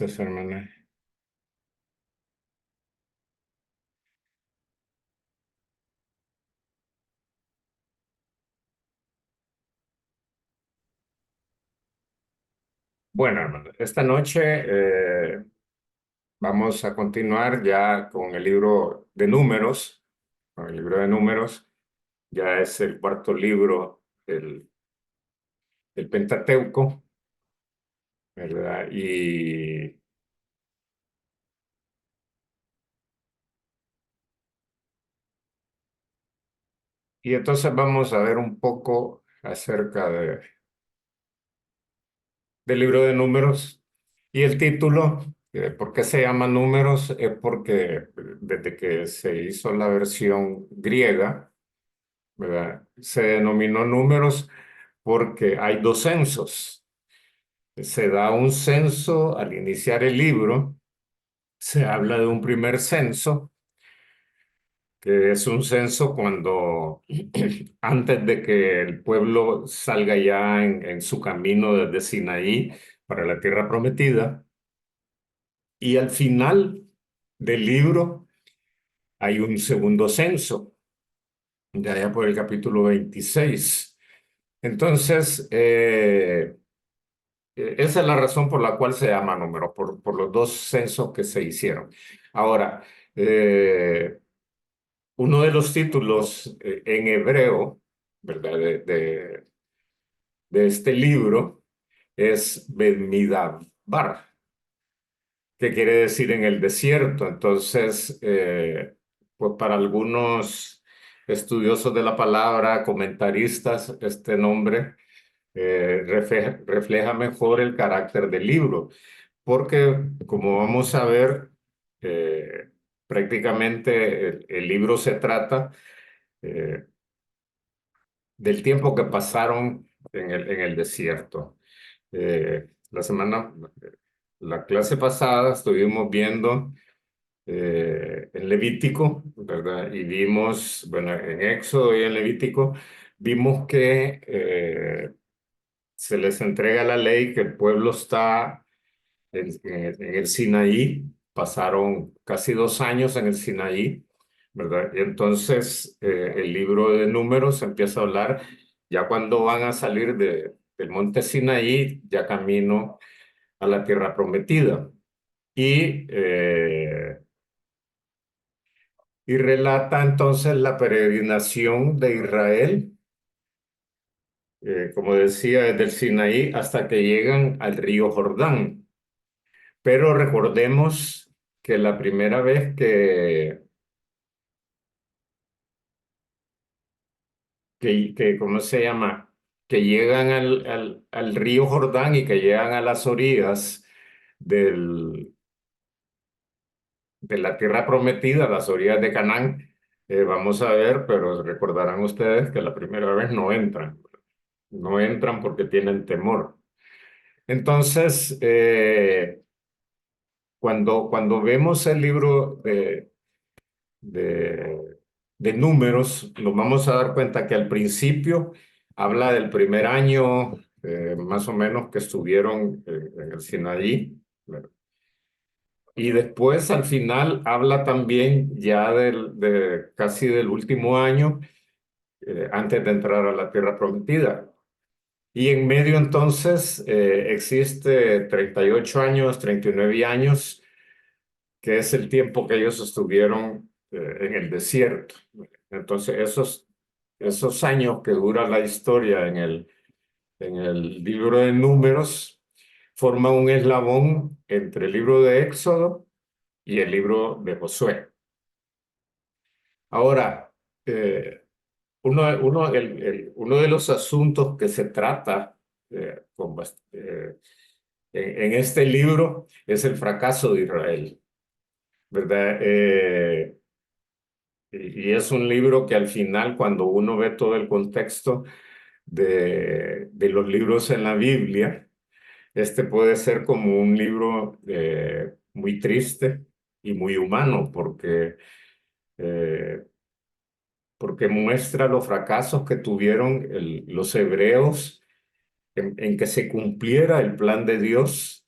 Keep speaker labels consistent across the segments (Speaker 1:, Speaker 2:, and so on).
Speaker 1: Gracias, hermana. Bueno, hermana, esta noche vamos a continuar ya con el libro de Números. Con el libro de Números ya es el cuarto libro del Pentateuco, ¿verdad? Y entonces vamos a ver un poco acerca del libro de Números y el título. ¿Por qué se llama Números? Es porque desde que se hizo la versión griega, ¿verdad? Se denominó Números porque hay dos censos. Se da un censo al iniciar el libro, se habla de un primer censo, que es un censo cuando antes de que el pueblo salga ya en su camino desde Sinaí para la tierra prometida, y al final del libro hay un segundo censo, de allá por el capítulo 26. Entonces, esa es la razón por la cual se llama número, por los dos censos que se hicieron. Ahora, eh, uno de los títulos en hebreo, ¿verdad? De este libro es Bamidbar, que quiere decir en el desierto. Entonces, pues para algunos estudiosos de la palabra, comentaristas, este nombre refleja mejor el carácter del libro, porque como vamos a ver, eh, prácticamente el libro se trata eh, del tiempo que pasaron en el desierto. La semana, la clase pasada estuvimos viendo en Levítico, ¿verdad? Y vimos, bueno, en Éxodo y en Levítico, vimos que se les entrega la ley, que el pueblo está en el Sinaí, pasaron casi 2 años en el Sinaí, ¿verdad? Y entonces el libro de Números empieza a hablar ya cuando van a salir del monte Sinaí, ya camino a la tierra prometida. Y, eh, y relata entonces la peregrinación de Israel, como decía, desde el Sinaí hasta que llegan al río Jordán. Pero recordemos que la primera vez ¿cómo se llama? Que llegan al río Jordán y que llegan a las orillas del, de la tierra prometida, las orillas de Canaán, vamos a ver, pero recordarán ustedes que la primera vez no entran. No entran porque tienen temor. Entonces, cuando vemos el libro de, de números, nos vamos a dar cuenta que al principio habla del primer año, más o menos, que estuvieron en el Sinaí. Y después, al final, habla también ya casi del último año, antes de entrar a la tierra prometida. Y en medio entonces existe 38 años, 39 años, que es el tiempo que ellos estuvieron en el desierto. Entonces esos años que dura la historia en el libro de Números forman un eslabón entre el libro de Éxodo y el libro de Josué. Ahora, eh, uno de los asuntos que se trata en este libro es el fracaso de Israel, ¿verdad? Y es un libro que al final, cuando uno ve todo el contexto de los libros en la Biblia, este puede ser como un libro muy triste y muy humano, eh, porque muestra los fracasos que tuvieron los hebreos en que se cumpliera el plan de Dios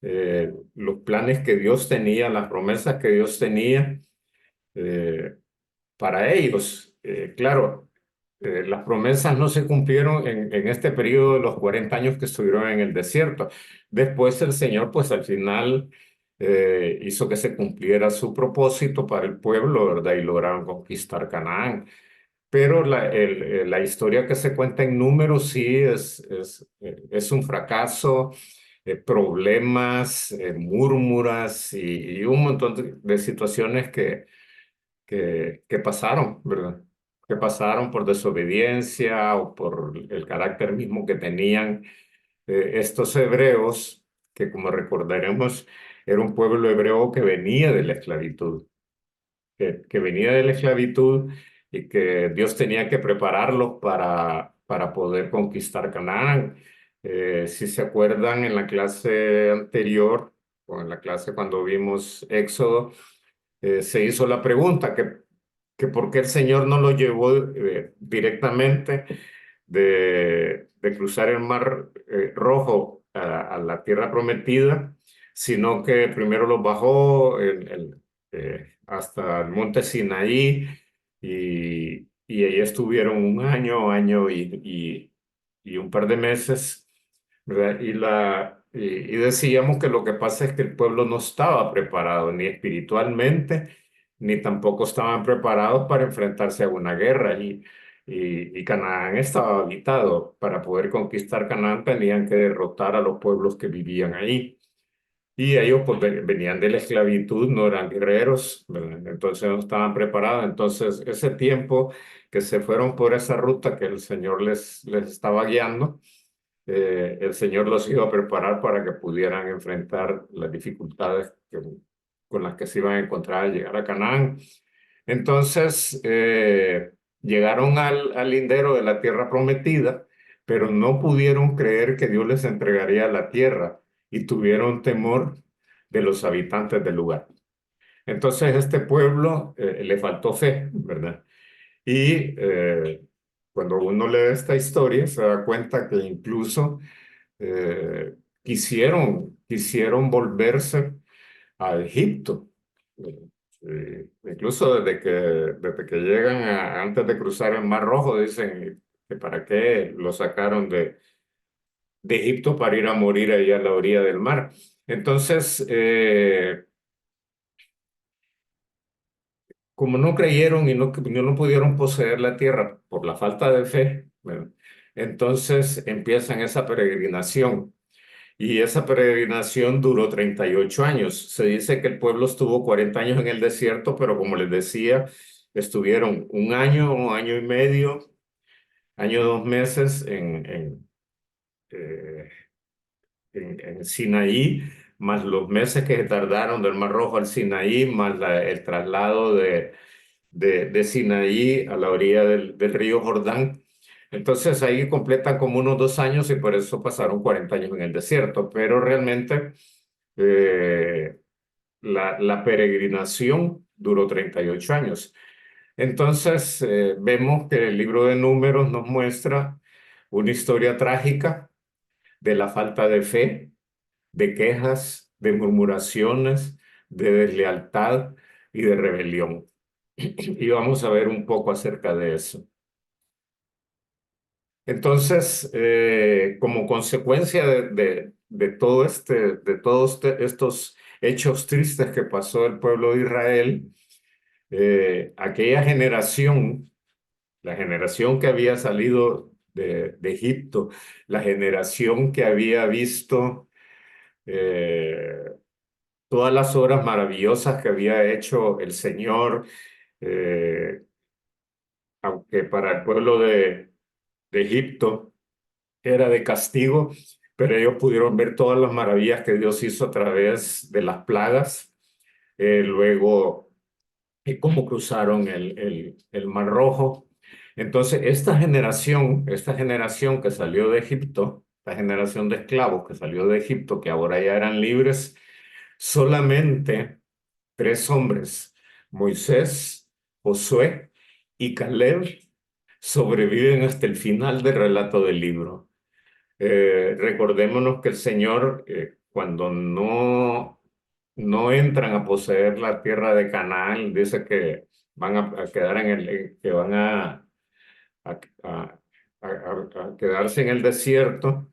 Speaker 1: los planes que Dios tenía, las promesas que Dios tenía eh, para ellos. Claro, las promesas no se cumplieron en este periodo de los 40 años que estuvieron en el desierto. Después el Señor, pues al final hizo que se cumpliera su propósito para el pueblo, ¿verdad? Y lograron conquistar Canaán. Pero la historia que se cuenta en números sí es un fracaso, problemas, murmuras y un montón de situaciones que pasaron, ¿verdad? Que pasaron por desobediencia o por el carácter mismo que tenían estos hebreos, que como recordaremos, era un pueblo hebreo que venía de la esclavitud, que venía de la esclavitud y que Dios tenía que prepararlos para poder conquistar Canaán. Si se acuerdan, en la clase anterior o en la clase cuando vimos Éxodo, se hizo la pregunta que por qué el Señor no lo llevó directamente de cruzar el mar Rojo a la tierra prometida, sino que primero los bajó hasta el monte Sinaí y ahí estuvieron un año, y un par de meses, ¿verdad? Y decíamos que lo que pasa es que el pueblo no estaba preparado ni espiritualmente, ni tampoco estaban preparados para enfrentarse a una guerra. Y Canaán estaba habitado. Para poder conquistar Canaán tenían que derrotar a los pueblos que vivían ahí. Y ellos pues venían de la esclavitud, no eran guerreros, ¿verdad? Entonces no estaban preparados. Entonces ese tiempo que se fueron por esa ruta que el Señor les estaba guiando, el Señor los iba a preparar para que pudieran enfrentar las dificultades con las que se iban a encontrar al llegar a Canaán. Entonces, llegaron al lindero de la tierra prometida, pero no pudieron creer que Dios les entregaría la tierra y tuvieron temor de los habitantes del lugar. Entonces, este pueblo le faltó fe, ¿verdad? Y cuando uno lee esta historia, se da cuenta que incluso eh, quisieron volverse a Egipto. Incluso desde que llegan antes de cruzar el Mar Rojo, dicen que para qué lo sacaron de Egipto para ir a morir ahí a la orilla del mar. Entonces, como no creyeron y no pudieron poseer la tierra por la falta de fe, ¿verdad? Entonces empiezan esa peregrinación. Y esa peregrinación duró 38 años. Se dice que el pueblo estuvo 40 años en el desierto, pero como les decía, estuvieron un año y medio, año 2 meses eh, en Sinaí, más los meses que se tardaron del Mar Rojo al Sinaí, más el traslado de Sinaí a la orilla del río Jordán. Entonces ahí completan como unos 2 años y por eso pasaron 40 años en el desierto, pero realmente eh, la peregrinación duró 38 años. Entonces vemos que el libro de Números nos muestra una historia trágica de la falta de fe, de quejas, de murmuraciones, de deslealtad y de rebelión. Y vamos a ver un poco acerca de eso. Entonces, como consecuencia de todos estos hechos tristes que pasó el pueblo de Israel, aquella generación, la generación que había salido de Egipto, la generación que había visto eh, todas las obras maravillosas que había hecho el Señor, eh, aunque para el pueblo de Egipto era de castigo, pero ellos pudieron ver todas las maravillas que Dios hizo a través de las plagas. Luego, cómo cruzaron el Mar Rojo. Entonces, esta generación que salió de Egipto, esta generación de esclavos que salió de Egipto, que ahora ya eran libres, solamente tres hombres, Moisés, Josué y Caleb, sobreviven hasta el final del relato del libro. Recordémonos que el Señor cuando no entran a poseer la tierra de Canaán, dice que van a quedar que van a, a- a quedarse en el desierto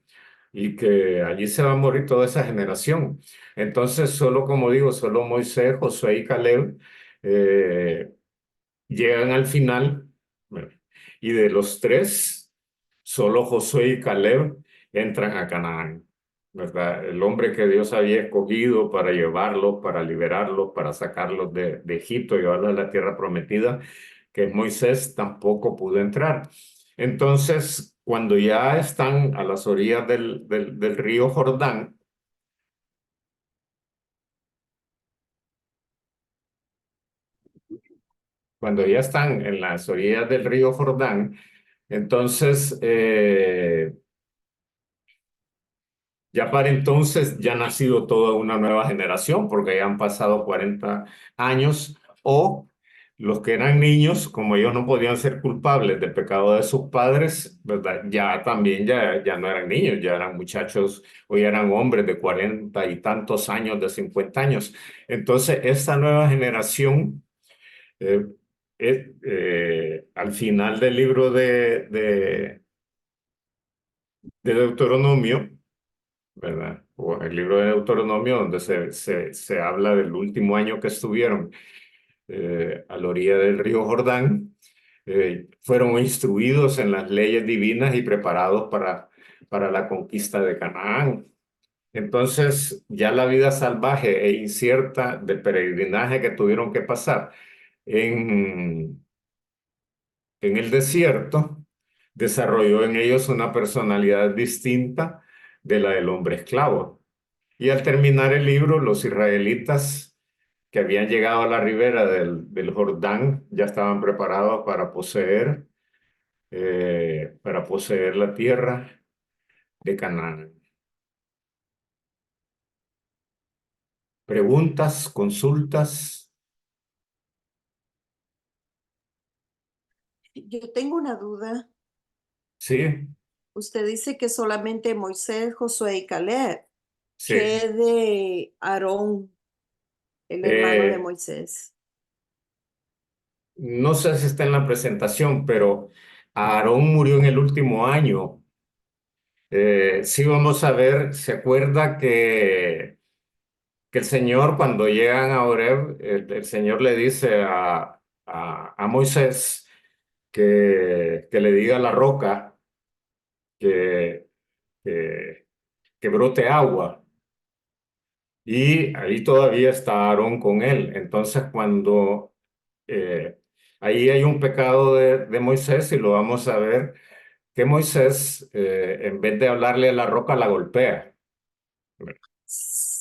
Speaker 1: y que allí se va a morir toda esa generación. Entonces, solo como digo, solo Moisés, Josué y Caleb eh, llegan al final, bueno, y de los tres, solo Josué y Caleb entran a Canaán, ¿verdad? El hombre que Dios había escogido para llevarlos, para liberarlos, para sacarlos de Egipto, llevarlos a la tierra prometida, que es Moisés, tampoco pudo entrar. Entonces, cuando ya están a las orillas del río Jordán, cuando ya están en las orillas del río Jordán, entonces ya para entonces ya ha nacido toda una nueva generación, porque ya han pasado 40 años, o los que eran niños, como ellos no podían ser culpables del pecado de sus padres, ¿verdad? Ya también ya no eran niños, ya eran muchachos o ya eran hombres de 40 y tantos años, de 50 años. Entonces, esta nueva generación, eh, al final del libro de Deuteronomio, ¿verdad? O el libro de Deuteronomio, donde se habla del último año que estuvieron a la orilla del río Jordán, fueron instruidos en las leyes divinas y preparados para la conquista de Canaán. Entonces, ya la vida salvaje e incierta del peregrinaje que tuvieron que pasar en, en el desierto, desarrolló en ellos una personalidad distinta de la del hombre esclavo. Y al terminar el libro, los israelitas que habían llegado a la ribera del Jordán ya estaban preparados para poseer la tierra de Canaán. ¿Preguntas, consultas?
Speaker 2: Yo tengo una duda.
Speaker 1: Sí,
Speaker 2: Usted dice que solamente Moisés, Josué y Caleb.
Speaker 1: sí.
Speaker 2: ¿Qué de Aarón, el hermano de
Speaker 1: Eh,
Speaker 2: Moisés?
Speaker 1: no sé si está en la presentación, pero Aarón murió en el último año. Sí, vamos a ver, ¿se acuerda que el Señor, cuando llegan a Horeb, el Señor le dice a Moisés que le diga a la roca que, que, que brote agua? Y ahí todavía está Aarón con él. Entonces, cuando eh, ahí hay un pecado de Moisés, y lo vamos a ver, que Moisés, en vez de hablarle a la roca, la golpea.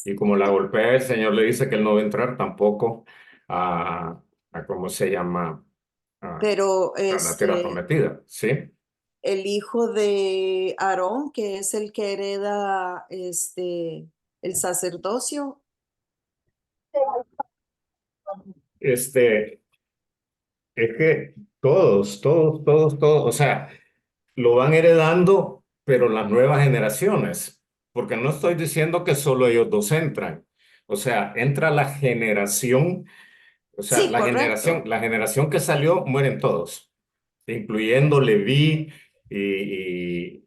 Speaker 1: Y como la
Speaker 2: Sí,
Speaker 1: golpea, el Señor le dice que él no va a entrar tampoco a ¿cómo se llama? A,
Speaker 2: pero
Speaker 1: a la tierra prometida, ¿sí?
Speaker 2: el hijo de Aarón, que es el que hereda el sacerdocio.
Speaker 1: Este, es que todos, o sea, lo van heredando, pero las nuevas generaciones, porque no estoy diciendo que solo ellos dos entran. O sea, entra la generación, o sea,
Speaker 2: Sí, correcto.
Speaker 1: la generación que salió, mueren todos, incluyendo Leví y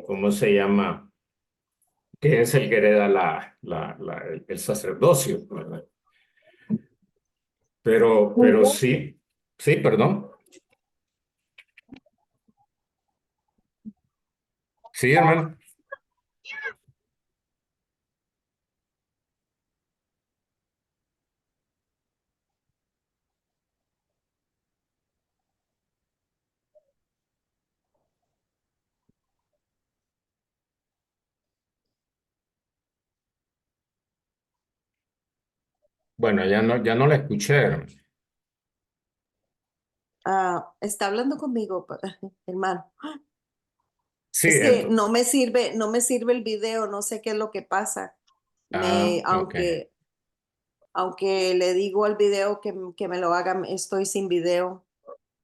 Speaker 1: ¿cómo se llama? Que es el que hereda el sacerdocio, ¿verdad? Pero sí, sí, perdón. Sí, hermano. Bueno, ya no la escuché, hermano.
Speaker 2: Ah, está hablando conmigo, hermano.
Speaker 1: Sí,
Speaker 2: Es que no me sirve el video, no sé qué es lo que pasa. Me,
Speaker 1: ok.
Speaker 2: aunque le digo al video que me lo haga, estoy sin video.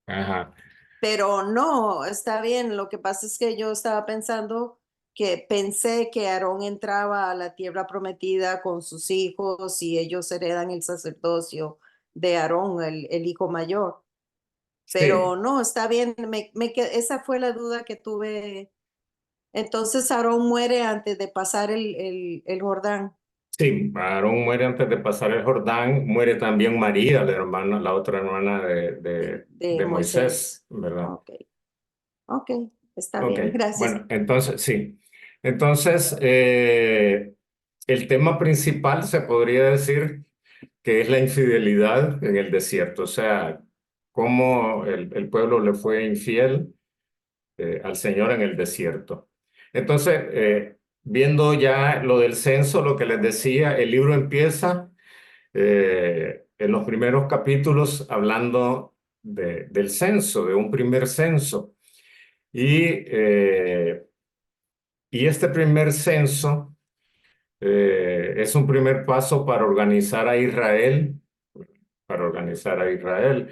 Speaker 1: Ajá.
Speaker 2: Pero no, está bien. Lo que pasa es que yo estaba pensando que pensé que Aarón entraba a la tierra prometida con sus hijos y ellos heredan el sacerdocio de Aarón, el hijo mayor. Pero
Speaker 1: Sí,
Speaker 2: no, está bien, esa fue la duda que tuve. Entonces Aarón muere antes de pasar el Jordán
Speaker 1: sí, Aarón muere antes de pasar el Jordán, muere también María, la hermana, la otra hermana
Speaker 2: de
Speaker 1: de
Speaker 2: Moisés.
Speaker 1: Moisés, ¿verdad?
Speaker 2: Ok, ok, está
Speaker 1: Ok,
Speaker 2: bien, gracias.
Speaker 1: bueno, entonces sí. Entonces, el tema principal se podría decir que es la infidelidad en el desierto, o sea, cómo el pueblo le fue infiel al Señor en el desierto. Entonces, viendo ya lo del censo, lo que les decía, el libro empieza en los primeros capítulos hablando del censo, de un primer censo. Y, y este primer censo es un primer paso para organizar a Israel, para organizar a Israel.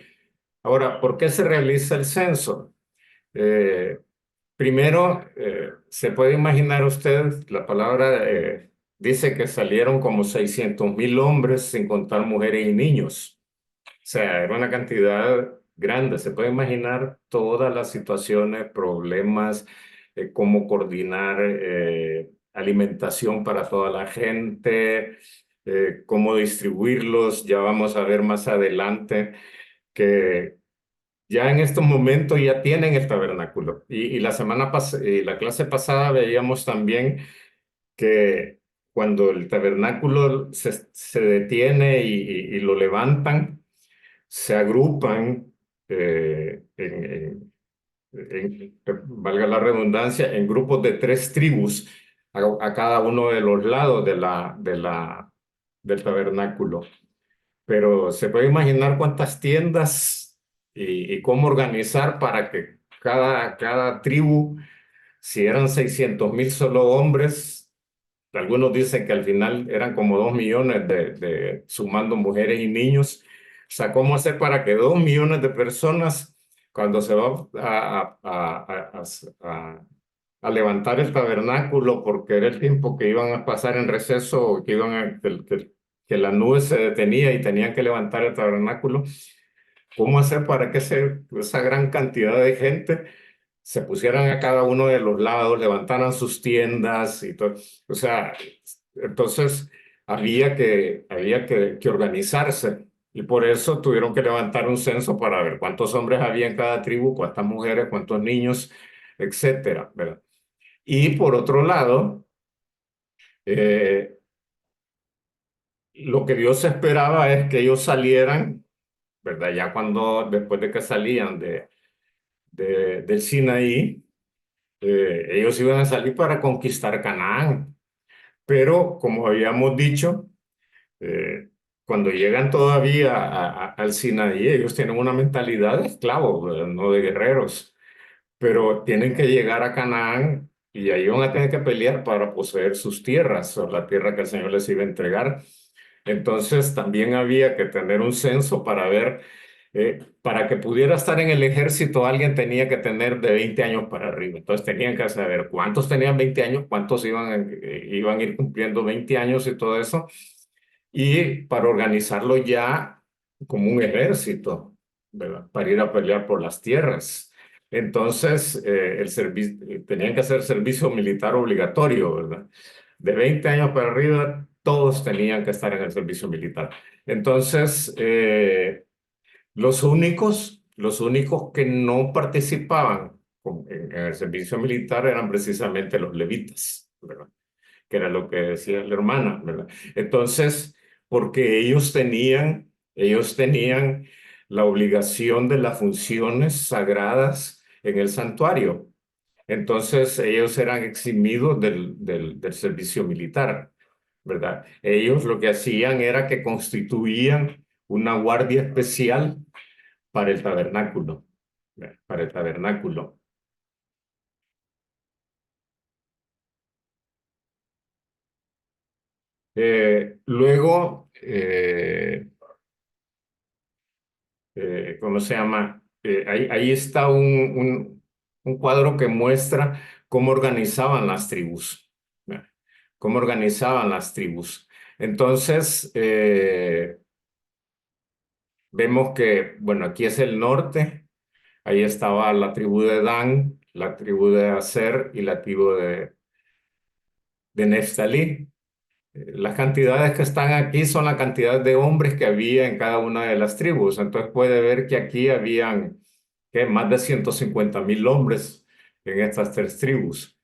Speaker 1: Ahora, ¿por qué se realiza el censo? Eh, Primero, se puede imaginar usted, la palabra dice que salieron como 600.000 hombres, sin contar mujeres y niños. O sea, era una cantidad grande. Se puede imaginar todas las situaciones, problemas, cómo coordinar alimentación para toda la gente, cómo distribuirlos. Ya vamos a ver más adelante que ya en estos momentos ya tienen el tabernáculo. Y la clase pasada veíamos también que cuando el tabernáculo se detiene y lo levantan, se agrupan, valga la redundancia, en grupos de 3 tribus a cada uno de los lados del tabernáculo. Pero se puede imaginar cuántas tiendas y cómo organizar para que cada tribu, si eran 600.000 solo hombres, algunos dicen que al final eran como 2 millones sumando mujeres y niños. O sea, ¿cómo hacer para que 2 millones de personas, cuando se va a levantar el tabernáculo, porque era el tiempo que iban a pasar en receso, que la nube se detenía y tenían que levantar el tabernáculo? ¿Cómo hacer para que esa gran cantidad de gente se pusieran a cada uno de los lados, levantaran sus tiendas y todo? O sea, entonces había que organizarse, y por eso tuvieron que levantar un censo para ver cuántos hombres había en cada tribu, cuántas mujeres, cuántos niños, etcétera, ¿verdad? Y por otro lado, eh, lo que Dios esperaba es que ellos salieran, ¿verdad? Ya después de que salían del Sinaí, ellos iban a salir para conquistar Canaán. Pero como habíamos dicho, eh, cuando llegan todavía al Sinaí, ellos tienen una mentalidad de esclavos, ¿verdad? No de guerreros, pero tienen que llegar a Canaán y ahí van a tener que pelear para poseer sus tierras o la tierra que el Señor les iba a entregar. Entonces también había que tener un censo para ver, para que pudiera estar en el ejército, alguien tenía que tener de 20 años para arriba. Entonces tenían que saber cuántos tenían 20 años, cuántos iban a ir cumpliendo 20 años y todo eso, y para organizarlo ya como un ejército, ¿verdad? Para ir a pelear por las tierras. Entonces, tenían que hacer servicio militar obligatorio, ¿verdad? De 20 años para arriba, todos tenían que estar en el servicio militar. Entonces, los únicos que no participaban en el servicio militar eran precisamente los levitas, ¿verdad? Que era lo que decía la hermana, ¿verdad? Entonces, porque ellos tenían la obligación de las funciones sagradas en el santuario. Entonces, ellos eran eximidos del servicio militar, ¿verdad? Ellos lo que hacían era que constituían una guardia especial para el tabernáculo, ¿verdad? Para el tabernáculo. Luego, ¿cómo se llama? Ahí está un cuadro que muestra cómo organizaban las tribus. Cómo organizaban las tribus. Entonces, vemos que, bueno, aquí es el norte, ahí estaba la tribu de Dan, la tribu de Aser y la tribu de Neftalí. Las cantidades que están aquí son la cantidad de hombres que había en cada una de las tribus. Entonces puede ver que aquí habían más de 150.000 hombres en estas tres tribus.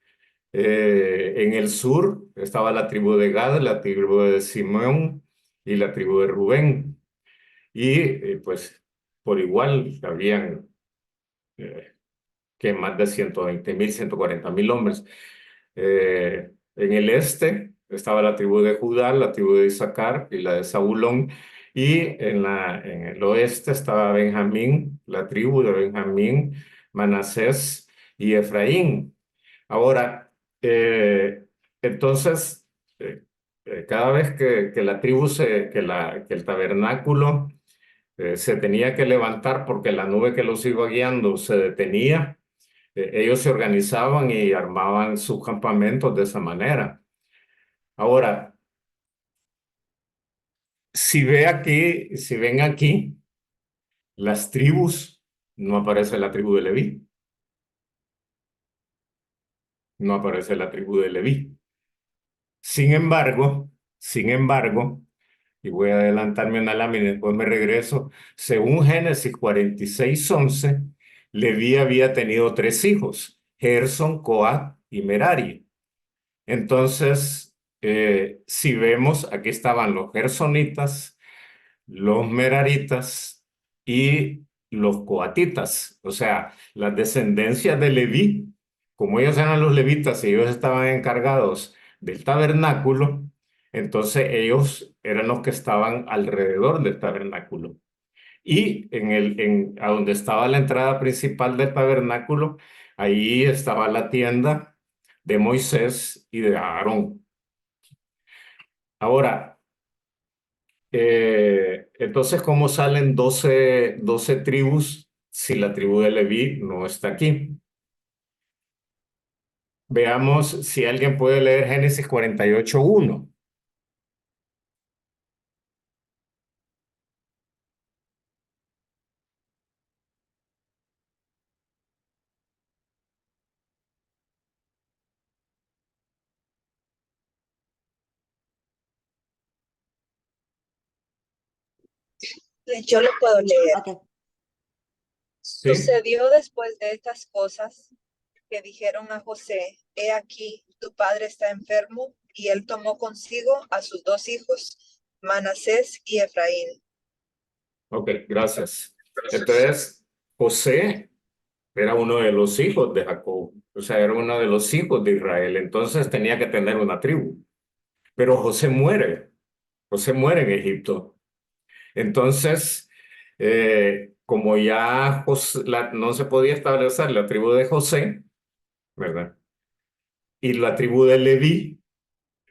Speaker 1: En el sur estaba la tribu de Gad, la tribu de Simón y la tribu de Rubén. Y pues por igual habían eh, más de 120.000, 140.000 hombres. En el este estaba la tribu de Judá, la tribu de Isaacar y la de Zabulón. Y en el oeste estaba Benjamín, la tribu de Benjamín, Manasés y Efraín. Ahora, entonces, cada vez que la tribu que el tabernáculo se tenía que levantar porque la nube que los iba guiando se detenía, ellos se organizaban y armaban sus campamentos de esa manera. Ahora, si ven aquí, las tribus, no aparece la tribu de Leví, no aparece la tribu de Leví. Sin embargo, y voy a adelantarme una lámina y después me regreso, según Génesis 46:11, Leví había tenido tres hijos, Gerson, Coat y Merari. Entonces, si vemos, aquí estaban los gersonitas, los meraritas y los coatitas, o sea, las descendencias de Leví, como ellos eran los levitas y ellos estaban encargados del tabernáculo, entonces ellos eran los que estaban alrededor del tabernáculo. Y a donde estaba la entrada principal del tabernáculo, ahí estaba la tienda de Moisés y de Aarón. Ahora, entonces, ¿cómo salen 12 tribus si la tribu de Leví no está aquí? Veamos si alguien puede leer Génesis 48:1.
Speaker 3: Yo lo puedo leer.
Speaker 2: Okay.
Speaker 1: ¿Sí?
Speaker 3: Sucedió después de estas cosas que dijeron a José: He aquí, tu padre está enfermo. Y él tomó consigo a sus dos hijos, Manasés y Efraín.
Speaker 1: Ok, gracias. Entonces, José era uno de los hijos de Jacob, o sea, era uno de los hijos de Israel, entonces tenía que tener una tribu. Pero José muere en Egipto. Entonces, como ya no se podía establecer la tribu de José, ¿verdad? Y la tribu de Leví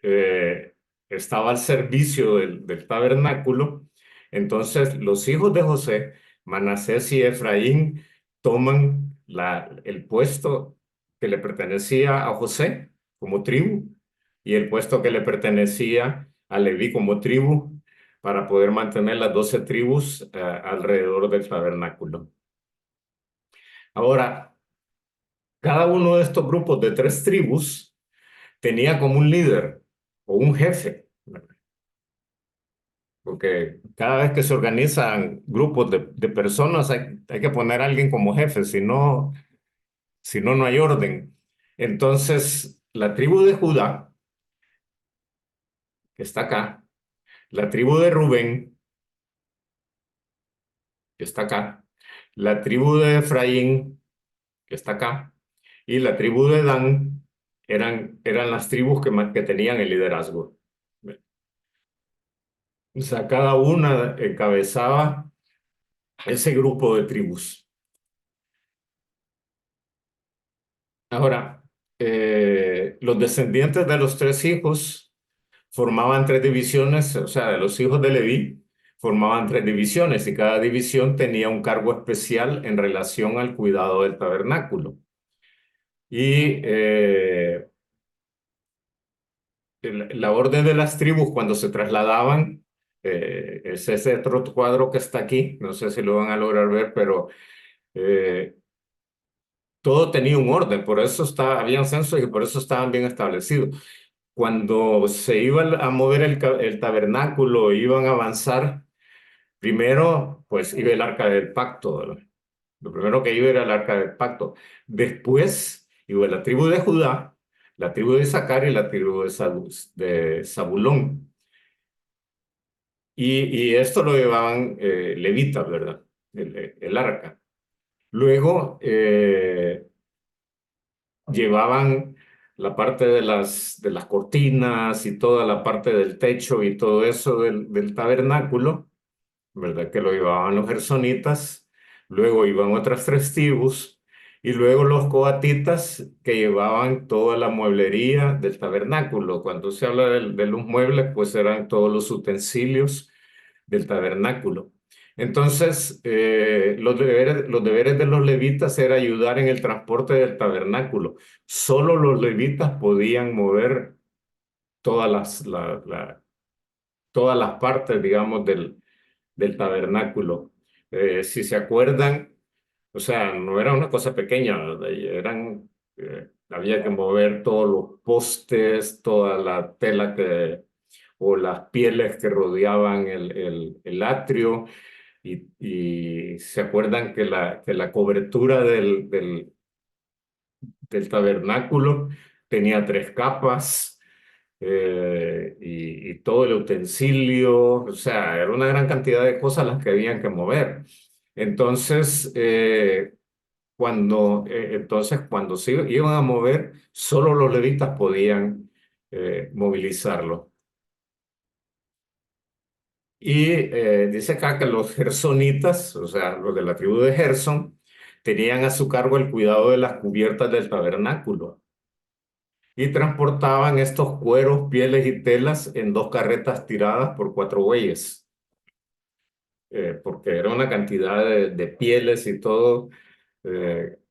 Speaker 1: eh, estaba al servicio del tabernáculo, entonces los hijos de José, Manasés y Efraín, toman el puesto que le pertenecía a José como tribu y el puesto que le pertenecía a Leví como tribu para poder mantener las 12 tribus alrededor del tabernáculo. Ahora, cada uno de estos grupos de tres tribus tenía como un líder o un jefe, porque cada vez que se organizan grupos de personas hay que poner a alguien como jefe, si no, no hay orden. Entonces, la tribu de Judá, que está acá, la tribu de Rubén, que está acá, la tribu de Efraín, que está acá, y la tribu de Dan, eran las tribus que tenían el liderazgo. O sea, cada una encabezaba ese grupo de tribus. Ahora, los descendientes de los tres hijos formaban tres divisiones, o sea, de los hijos de Leví formaban tres divisiones y cada división tenía un cargo especial en relación al cuidado del tabernáculo. Y la orden de las tribus cuando se trasladaban, es ese otro cuadro que está aquí, no sé si lo van a lograr ver, pero eh, todo tenía un orden, por eso habían censos y por eso estaban bien establecidos. Cuando se iba a mover el tabernáculo, iban a avanzar, primero pues iba el arca del pacto, ¿verdad? Lo primero que iba era el arca del pacto. Después iba la tribu de Judá, la tribu de Isaacar y la tribu de Zabulón. Y esto lo llevaban levitas, ¿verdad? El arca. Luego llevaban la parte de las cortinas y toda la parte del techo y todo eso del tabernáculo, ¿verdad? Que lo llevaban los gersonitas, luego iban otras tres tribus y luego los coatitas que llevaban toda la mueblería del tabernáculo. Cuando se habla de los muebles, pues eran todos los utensilios del tabernáculo. Entonces, los deberes de los levitas era ayudar en el transporte del tabernáculo. Solo los levitas podían mover todas todas las partes, digamos, del tabernáculo. Si se acuerdan, o sea, no era una cosa pequeña, ¿verdad? Había que mover todos los postes, toda la tela o las pieles que rodeaban el atrio. Y se acuerdan que que la cobertura del tabernáculo tenía tres capas, y todo el utensilio, o sea, era una gran cantidad de cosas las que habían que mover. Entonces, cuando se iban a mover, solo los levitas podían movilizarlo. Y dice acá que los gersonitas, o sea, los de la tribu de Gerson, tenían a su cargo el cuidado de las cubiertas del tabernáculo y transportaban estos cueros, pieles y telas en dos carretas tiradas por cuatro bueyes, porque era una cantidad de pieles y todo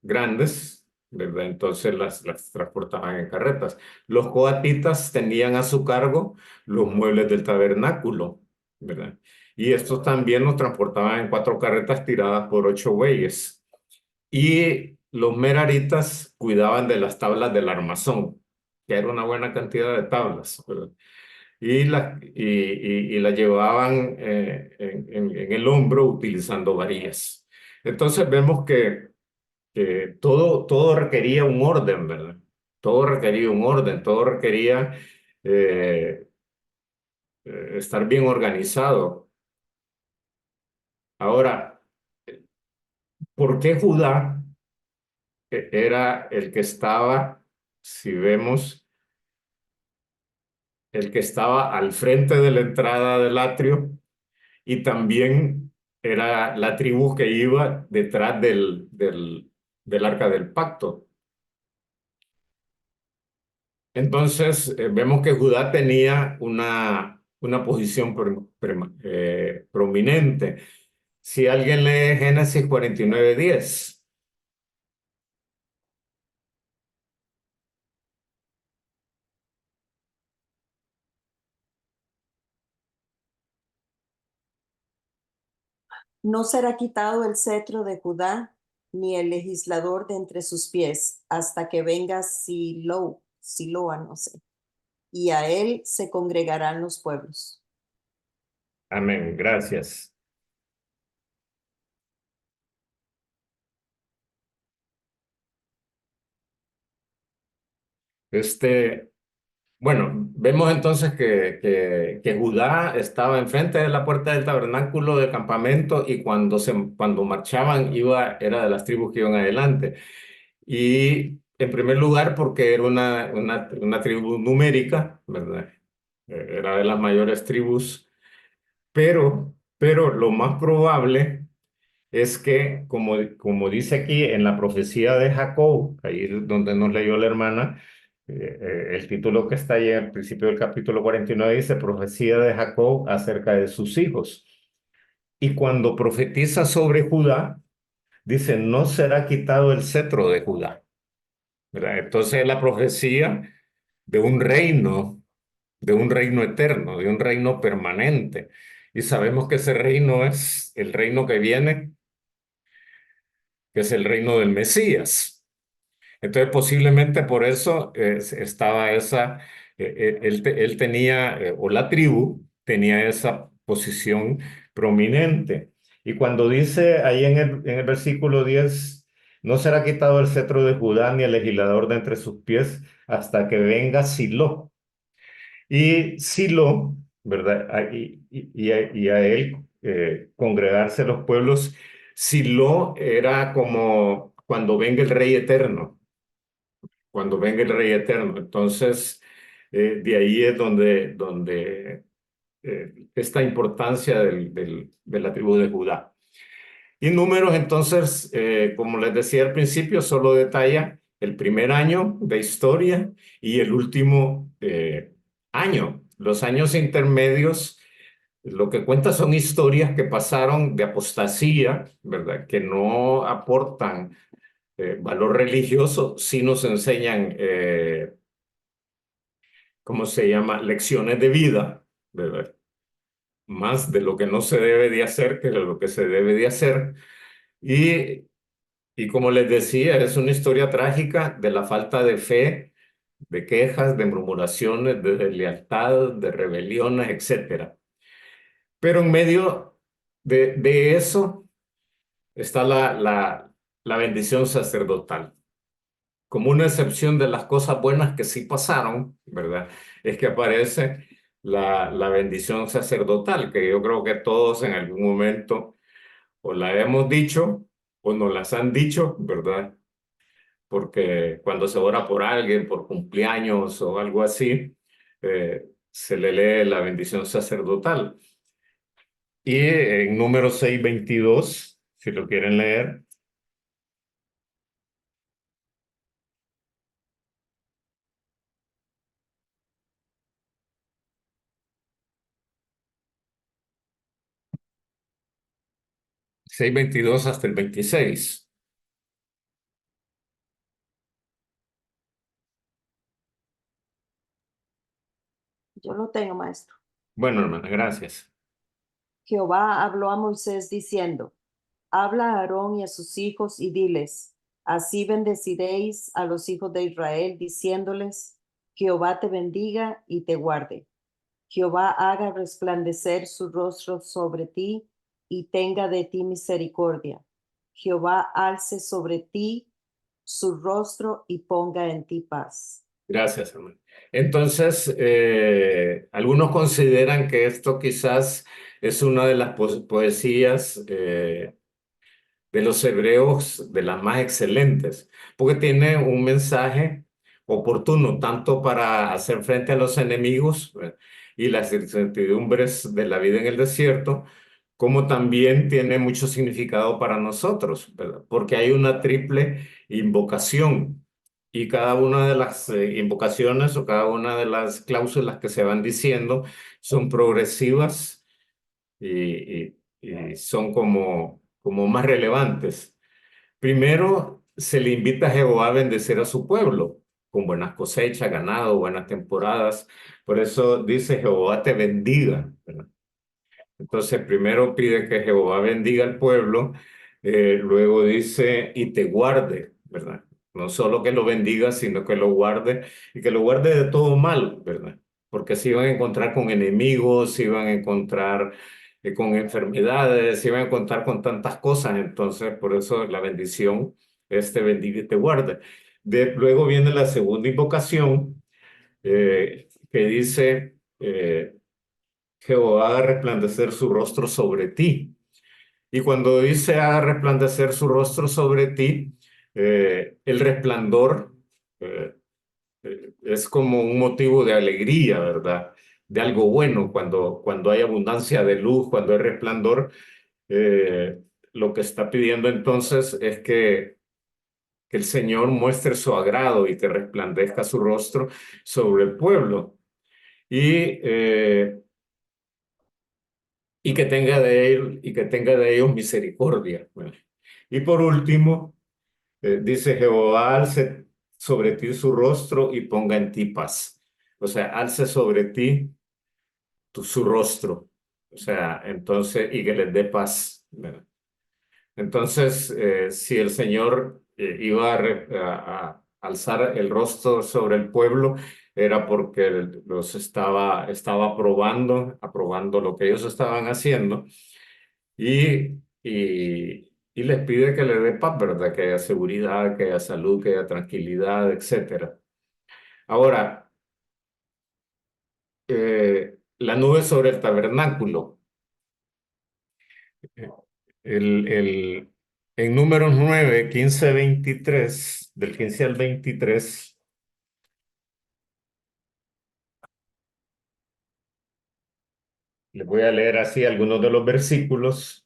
Speaker 1: grandes, ¿verdad? Entonces las transportaban en carretas. Los coatitas tenían a su cargo los muebles del tabernáculo, ¿verdad? Y estos también los transportaban en cuatro carretas tiradas por ocho bueyes. Y los meraritas cuidaban de las tablas del armazón, que era una buena cantidad de tablas, ¿verdad? Y las llevaban en el hombro utilizando varillas. Entonces vemos que todo requería un orden, ¿verdad? Todo requería un orden, todo requería eh, estar bien organizado. Ahora, ¿por qué Judá era el que estaba, si vemos, el que estaba al frente de la entrada del atrio y también era la tribu que iba detrás del arca del pacto? Entonces, vemos que Judá tenía una posición prominente. Si alguien lee Génesis 49:10,
Speaker 2: No será quitado el cetro de Judá, ni el legislador de entre sus pies, hasta que venga Siloa, no sé, y a él se congregarán los pueblos.
Speaker 1: amén, gracias. Bueno, vemos entonces que Judá estaba enfrente de la puerta del tabernáculo del campamento y cuando marchaban era de las tribus que iban adelante. Y en primer lugar porque era una tribu numérica, ¿verdad? Era de las mayores tribus, pero lo más probable es que, como dice aquí en la profecía de Jacob, ahí es donde nos leyó la hermana, el título que está ahí al principio del capítulo 49 dice profecía de Jacob acerca de sus hijos. Y cuando profetiza sobre Judá, dice, no será quitado el cetro de Judá. ¿verdad? Entonces la profecía de de un reino eterno, de un reino permanente. Y sabemos que ese reino es el reino que viene, que es el reino del Mesías. Entonces, posiblemente por eso estaba esa, él tenía, o la tribu tenía esa posición prominente. Y cuando dice ahí en el versículo 10, no será quitado el cetro de Judá ni el legislador de entre sus pies hasta que venga Silo. Y Silo, ¿verdad? Y a él congregarse los pueblos. Silo era como cuando venga el Rey Eterno, cuando venga el Rey Eterno. Entonces, de ahí es donde esta importancia de la tribu de Judá. Y Números, entonces, como les decía al principio, solo detalla el primer año de historia y el último año. Los años intermedios, lo que cuenta son historias que pasaron de apostasía, ¿verdad? Que no aportan valor religioso, sí nos enseñan, ¿cómo se llama? Lecciones de vida, ¿verdad? Más de lo que no se debe de hacer que de lo que se debe de hacer. Y Y como les decía, es una historia trágica de la falta de fe, de quejas, de murmuraciones, de deslealtad, de rebeliones, etcétera. Pero en medio de eso está la bendición sacerdotal. Como una excepción de las cosas buenas que sí pasaron, ¿verdad? Es que aparece la bendición sacerdotal, que yo creo que todos en algún momento o la hemos dicho o nos las han dicho, ¿verdad? Porque cuando se ora por alguien, por cumpleaños o algo así, se le lee la bendición sacerdotal. Y en número 622, si lo quieren leer, 622 hasta el 26.
Speaker 2: Yo lo tengo, maestro.
Speaker 1: Bueno, hermana, gracias.
Speaker 2: Jehová habló a Moisés diciendo, habla a Aarón y a sus hijos y diles, así bendeciréis a los hijos de Israel, diciéndoles, Jehová te bendiga y te guarde. Jehová haga resplandecer su rostro sobre ti y tenga de ti misericordia. Jehová alce sobre ti su rostro y ponga en ti paz.
Speaker 1: Gracias, hermano. Entonces, algunos consideran que esto quizás es una de las poesías de los hebreos de las más excelentes, porque tiene un mensaje oportuno tanto para hacer frente a los enemigos y las incertidumbres de la vida en el desierto, como también tiene mucho significado para nosotros, ¿verdad? Porque hay una triple invocación y cada una de las invocaciones o cada una de las cláusulas que se van diciendo son progresivas y son como más relevantes. Primero, se le invita a Jehová a bendecir a su pueblo con buenas cosechas, ganado, buenas temporadas. Por eso dice Jehová te bendiga, ¿verdad? Entonces, primero pide que Jehová bendiga al pueblo, luego dice y te guarde, ¿verdad? No solo que lo bendiga, sino que lo guarde y que lo guarde de todo mal, ¿verdad? Porque se iban a encontrar con enemigos, se iban a encontrar con enfermedades, se iban a encontrar con tantas cosas. Entonces, por eso la bendición es te bendiga y te guarde. Luego viene la segunda invocación que dice, Jehová haga resplandecer su rostro sobre ti. Y cuando dice haga resplandecer su rostro sobre ti, el resplandor eh, es como un motivo de alegría, ¿verdad? De algo bueno, cuando hay abundancia de luz, cuando hay resplandor, eh, lo que está pidiendo entonces es que el Señor muestre su agrado y que resplandezca su rostro sobre el pueblo. Y y que tenga de ellos misericordia. Bueno, y por último, dice Jehová, sobre ti su rostro y ponga en ti paz. O sea, alce sobre ti su rostro. O sea, entonces, y que les dé paz, ¿verdad? Entonces, si el Señor iba a alzar el rostro sobre el pueblo, era porque los estaba aprobando lo que ellos estaban haciendo y les pide que le dé paz, ¿verdad? Que haya seguridad, que haya salud, que haya tranquilidad, etcétera. Ahora, la nube sobre el tabernáculo. El, el, en Números 9, 15, 23, del 15 al 23, les voy a leer así algunos de los versículos.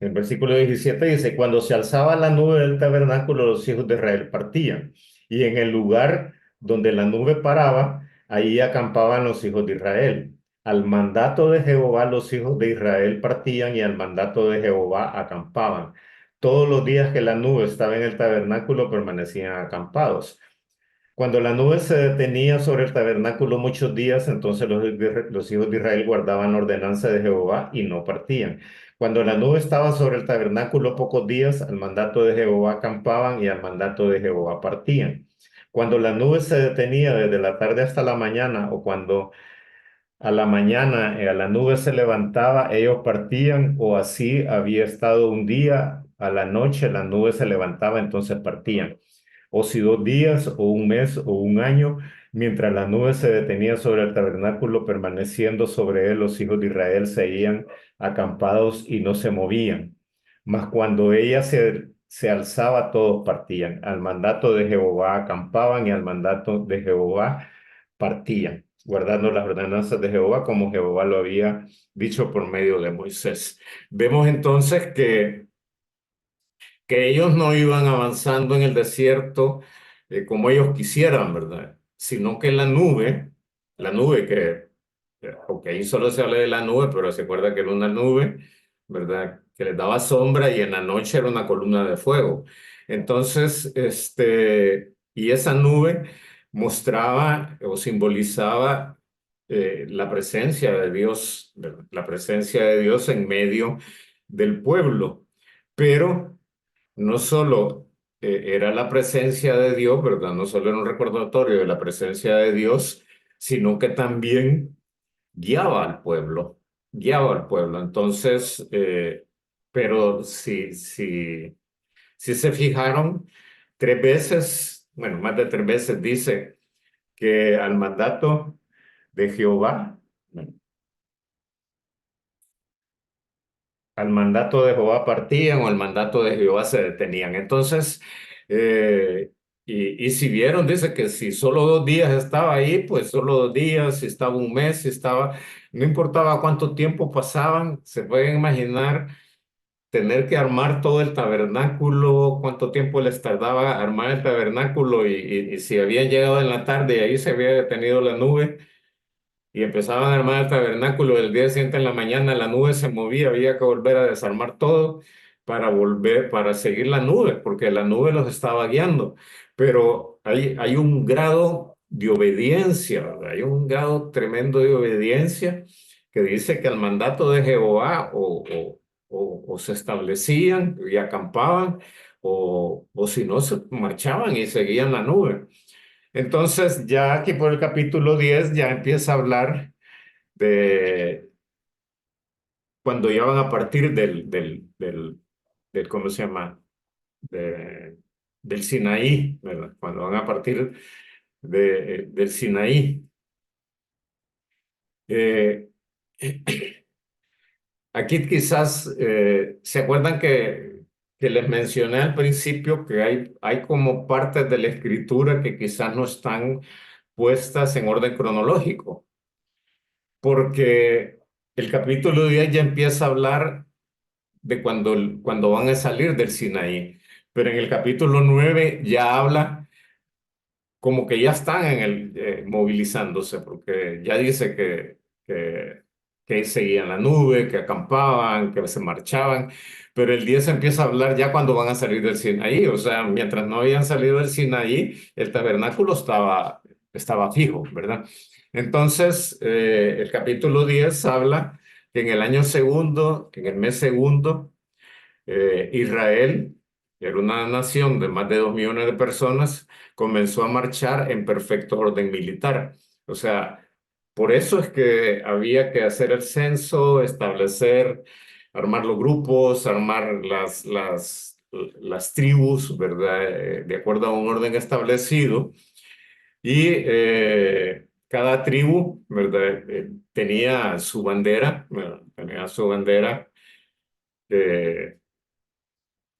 Speaker 1: El versículo 17 dice, cuando se alzaba la nube del tabernáculo, los hijos de Israel partían. Y en el lugar donde la nube paraba, ahí acampaban los hijos de Israel. Al mandato de Jehová, los hijos de Israel partían y al mandato de Jehová acampaban. Todos los días que la nube estaba en el tabernáculo, permanecían acampados. Cuando la nube se detenía sobre el tabernáculo muchos días, entonces los hijos de Israel guardaban la ordenanza de Jehová y no partían. Cuando la nube estaba sobre el tabernáculo pocos días, al mandato de Jehová acampaban y al mandato de Jehová partían. Cuando la nube se detenía desde la tarde hasta la mañana, o cuando a la mañana a la nube se levantaba, ellos partían, o así había estado un día, a la noche la nube se levantaba, entonces partían. O si 2 días, o un mes, o un año, mientras la nube se detenía sobre el tabernáculo, permaneciendo sobre él, los hijos de Israel seguían acampados y no se movían. Mas cuando ella se alzaba, todos partían. Al mandato de Jehová acampaban y al mandato de Jehová partían, guardando las ordenanzas de Jehová como Jehová lo había dicho por medio de Moisés. Vemos entonces que ellos no iban avanzando en el desierto como ellos quisieran, ¿verdad? Sino que la nube ok, ahí solo se habla de la nube, pero se acuerda que era una nube, ¿verdad? Que les daba sombra y en la noche era una columna de fuego. Entonces, y esa nube mostraba o simbolizaba la presencia de Dios, ¿verdad? La presencia de Dios en medio del pueblo. Pero no solo era la presencia de Dios, ¿verdad? No solo era un recordatorio de la presencia de Dios, sino que también guiaba al pueblo, guiaba al pueblo. Entonces, pero si se fijaron, 3 veces, bueno, más de 3 veces dice que al mandato de Jehová, bueno, al mandato de Jehová partían o al mandato de Jehová se detenían. Entonces, eh, y si vieron, dice que si solo 2 días estaba ahí, pues solo 2 días, si estaba un mes, si estaba, no importaba cuánto tiempo pasaban, se pueden imaginar tener que armar todo el tabernáculo, cuánto tiempo les tardaba armar el tabernáculo y si habían llegado en la tarde y ahí se había detenido la nube y empezaban a armar el tabernáculo. El día siguiente en la mañana la nube se movía, había que volver a desarmar todo para volver, para seguir la nube, porque la nube los estaba guiando. Pero hay un grado de obediencia, ¿verdad? Hay un grado tremendo de obediencia que dice que al mandato de Jehová o se establecían y acampaban, o si no, se marchaban y seguían la nube. Entonces, ya aquí por el capítulo 10 ya empieza a hablar de cuando ya van a partir ¿cómo se llama? De- del Sinaí, ¿verdad? Cuando van a partir del Sinaí. Eh, Aquí quizás, ¿se acuerdan que les mencioné al principio que hay como partes de la escritura que quizás no están puestas en orden cronológico? Porque el capítulo 10 ya empieza a hablar de cuando van a salir del Sinaí, pero en el capítulo 9 ya habla como que ya están movilizándose, porque ya dice que que seguían la nube, que acampaban, que se marchaban, pero el 10 empieza a hablar ya cuando van a salir del Sinaí, o sea, mientras no habían salido del Sinaí, el tabernáculo estaba fijo, ¿verdad? Entonces, el capítulo 10 habla que en el año segundo, en el mes segundo, Israel, que era una nación de más de 2 millones de personas, comenzó a marchar en perfecto orden militar. O sea, por eso es que había que hacer el censo, establecer, armar los grupos, armar las tribus, ¿verdad? De acuerdo a un orden establecido. Y cada tribu, ¿verdad? Tenía su bandera, ¿verdad? Tenía su bandera. eh,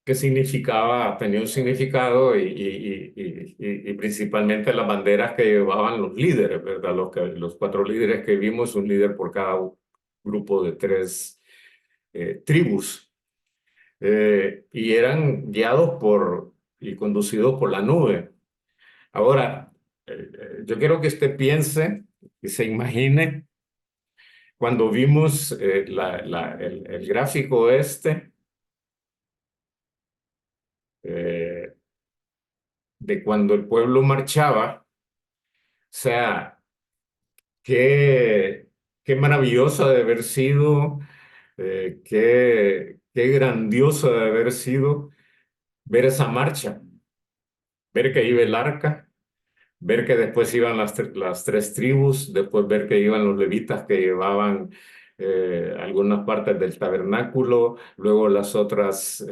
Speaker 1: que significaba, tenía un significado y principalmente las banderas que llevaban los líderes, ¿verdad? Los 4 líderes que vimos, un líder por cada grupo de 3 tribus, y eran guiados y conducidos por la nube. Ahora, yo quiero que usted piense y se imagine cuando vimos el gráfico eh, de cuando el pueblo marchaba, o sea, qué, qué maravilloso de haber sido, qué grandioso de haber sido ver esa marcha, ver que iba el arca, ver que después iban las 3 tribus, después ver que iban los levitas que llevaban algunas partes del tabernáculo, luego las otras,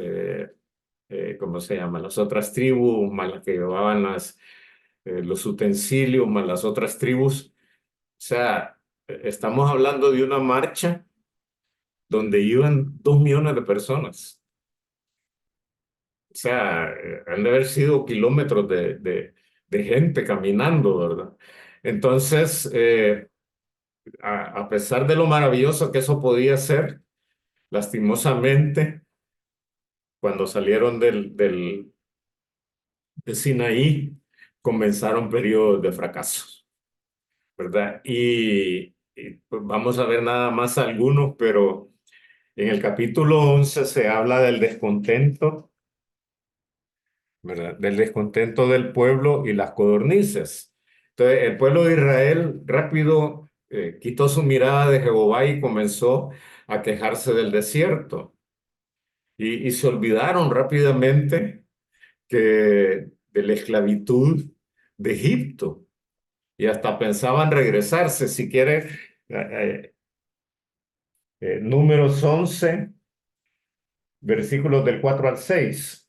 Speaker 1: ¿cómo se llama? Las otras tribus, más las que llevaban los utensilios, más las otras tribus. O sea, estamos hablando de una marcha donde iban 2 millones de personas. O sea, han de haber sido kilómetros de gente caminando, ¿verdad? Entonces, a pesar de lo maravilloso que eso podía ser, lastimosamente, cuando salieron de Sinaí, comenzaron periodos de fracaso, ¿verdad? Pues, vamos a ver nada más algunos, pero en el capítulo 11 se habla del descontento, ¿verdad? Del descontento del pueblo y las codornices. Entonces, el pueblo de Israel rápido quitó su mirada de Jehová y comenzó a quejarse del desierto. Y se olvidaron rápidamente de la esclavitud de Egipto. Y hasta pensaban regresarse. Si quiere, Números 11, versículos del 4 al 6.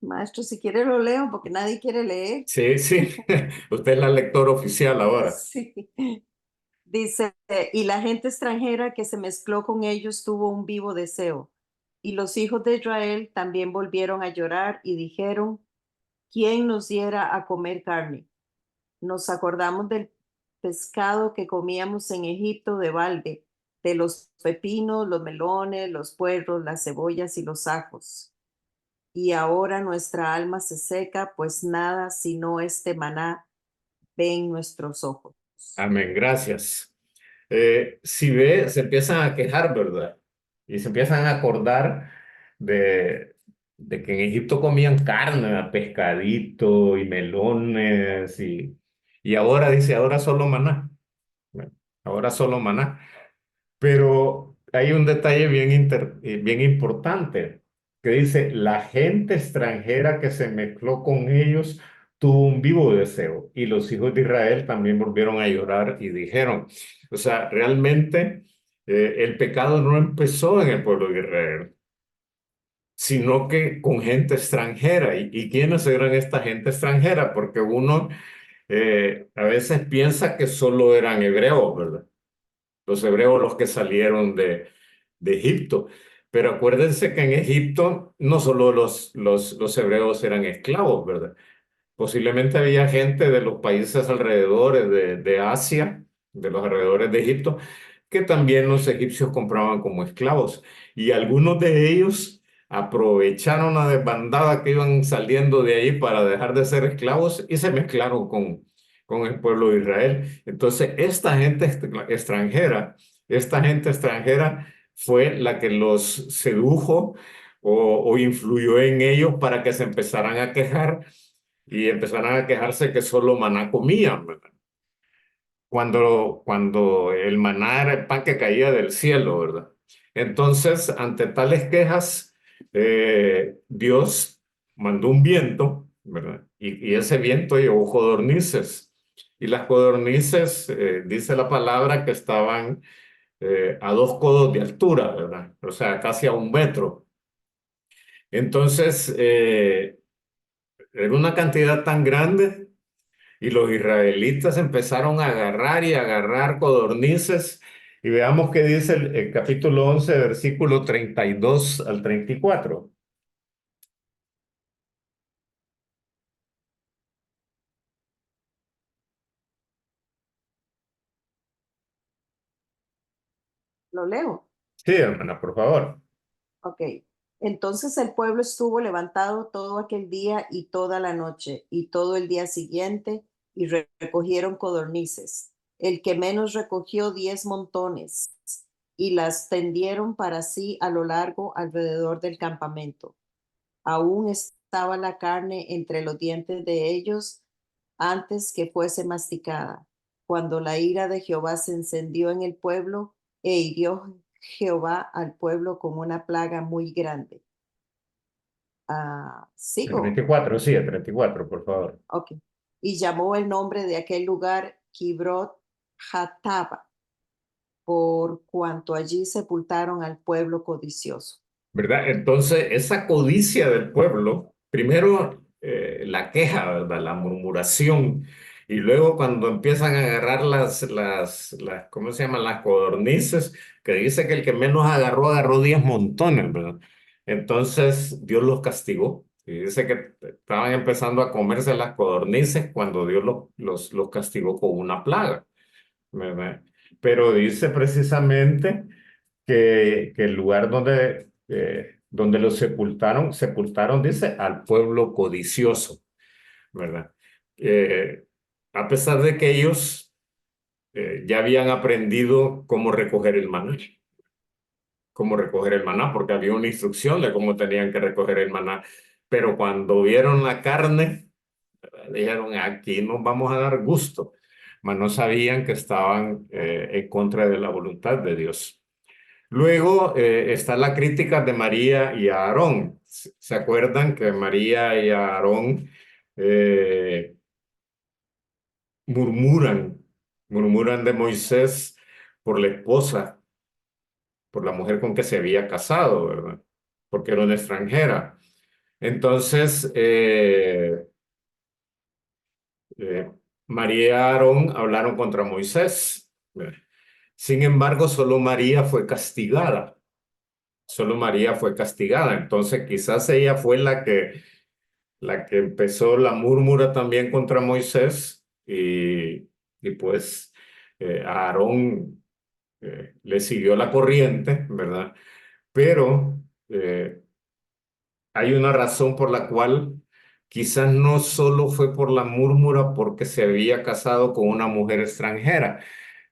Speaker 2: Maestro, si quiere lo leo porque nadie quiere leer.
Speaker 1: Sí, sí, usted es la lectora oficial ahora.
Speaker 2: Sí. Dice, y la gente extranjera que se mezcló con ellos tuvo un vivo deseo. Y los hijos de Israel también volvieron a llorar y dijeron, ¿quién nos diera a comer carne? Nos acordamos del pescado que comíamos en Egipto de balde, de los pepinos, los melones, los puerros, las cebollas y los ajos. Y ahora nuestra alma se seca, pues nada sino este maná ven nuestros ojos.
Speaker 1: Amén, gracias. Si ve, se empiezan a quejar, ¿verdad? Y se empiezan a acordar de que en Egipto comían carne, pescadito y melones, y ahora dice, ahora solo maná. Bueno, ahora solo maná. Pero hay un detalle bien importante que dice, la gente extranjera que se mezcló con ellos tuvo un vivo deseo y los hijos de Israel también volvieron a llorar y dijeron, o sea, realmente el pecado no empezó en el pueblo de Israel, sino que con gente extranjera. ¿Y quiénes eran esta gente extranjera? Porque uno a veces piensa que solo eran hebreos, ¿verdad? Los hebreos los que salieron de Egipto. Pero acuérdense que en Egipto no solo los hebreos eran esclavos, ¿verdad? Posiblemente había gente de los países alrededores de Asia, de los alrededores de Egipto, que también los egipcios compraban como esclavos. Y algunos de ellos aprovecharon la desbandada que iban saliendo de ahí para dejar de ser esclavos y se mezclaron con el pueblo de Israel. Entonces, esta gente extranjera fue la que los sedujo o influyó en ellos para que se empezaran a quejar y empezaron a quejarse que solo maná comían, ¿verdad? Cuando el maná era el pan que caía del cielo, ¿verdad? Entonces, ante tales quejas, Dios mandó un viento, ¿verdad? Y ese viento llevó codornices. Y las codornices, dice la palabra, que estaban a 2 codos de altura, ¿verdad? O sea, casi a 1 metro. Entonces, era una cantidad tan grande y los israelitas empezaron a agarrar y agarrar codornices. Y veamos qué dice el capítulo 11, versículo 32 al 34.
Speaker 2: Lo leo.
Speaker 1: Sí, hermana, por favor.
Speaker 2: Ok. Entonces el pueblo estuvo levantado todo aquel día y toda la noche y todo el día siguiente y recogieron codornices. El que menos recogió 10 montones y las tendieron para sí a lo largo alrededor del campamento. Aún estaba la carne entre los dientes de ellos antes que fuese masticada. Cuando la ira de Jehová se encendió en el pueblo, e hirió Jehová al pueblo con una plaga muy grande.
Speaker 1: El
Speaker 2: Sigo.
Speaker 1: 34, sí, el 34, por favor.
Speaker 2: Ok. Y llamó el nombre de aquel lugar Kibrot Hataba, por cuanto allí sepultaron al pueblo codicioso.
Speaker 1: ¿Verdad? Entonces, esa codicia del pueblo, primero la queja, ¿verdad? La murmuración, y luego cuando empiezan a agarrar ¿cómo se llaman? Las codornices, que dice que el que menos agarró, agarró 10 montones, ¿verdad? Entonces, Dios los castigó. Y dice que estaban empezando a comerse las codornices cuando Dios los castigó con una plaga, ¿verdad? Pero dice precisamente que el lugar donde los sepultaron, dice, al pueblo codicioso, ¿verdad? Eh, a pesar de que ellos ya habían aprendido cómo recoger el maná, porque había una instrucción de cómo tenían que recoger el maná, pero cuando vieron la carne, dijeron, aquí nos vamos a dar gusto, mas no sabían que estaban en contra de la voluntad de Dios. Luego está la crítica de María y Aarón. ¿Se acuerdan que María y Aarón eh, murmuran, murmuran de Moisés por la esposa, por la mujer con que se había casado, ¿verdad? Porque era una extranjera. Entonces, eh, María y Aarón hablaron contra Moisés. Sin embargo, solo María fue castigada. Solo María fue castigada. Entonces, quizás ella fue la que empezó la murmura también contra Moisés y pues Aarón le siguió la corriente, ¿verdad? Pero hay una razón por la cual quizás no solo fue por la murmura porque se había casado con una mujer extranjera,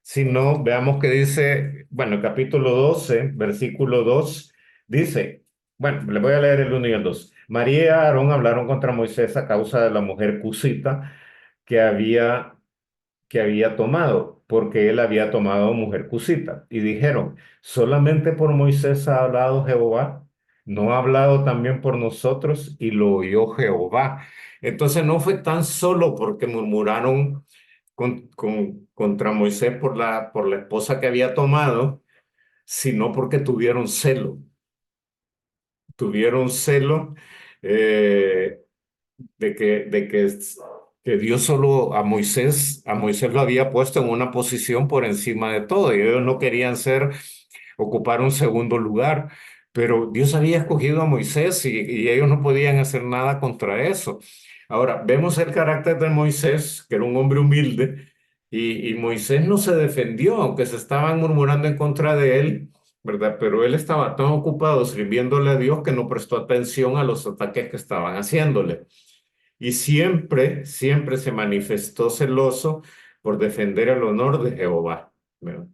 Speaker 1: sino veamos que dice, bueno, el capítulo 12, versículo 2 dice, bueno, le voy a leer el 1 y el 2. María y Aarón hablaron contra Moisés a causa de la mujer cusita que había tomado, porque él había tomado mujer cusita. Y dijeron, solamente por Moisés ha hablado Jehová, no ha hablado también por nosotros, y lo oyó Jehová. Entonces no fue tan solo porque murmuraron contra Moisés por la esposa que había tomado, sino porque tuvieron celo eh, que Dios solo a Moisés lo había puesto en una posición por encima de todo, y ellos no querían ocupar un segundo lugar, pero Dios había escogido a Moisés y ellos no podían hacer nada contra eso. Ahora, vemos el carácter de Moisés, que era un hombre humilde, y Moisés no se defendió, aunque se estaban murmurando en contra de él, ¿verdad? Pero él estaba tan ocupado sirviéndole a Dios que no prestó atención a los ataques que estaban haciéndole. Y siempre, siempre se manifestó celoso por defender el honor de Jehová, ¿verdad?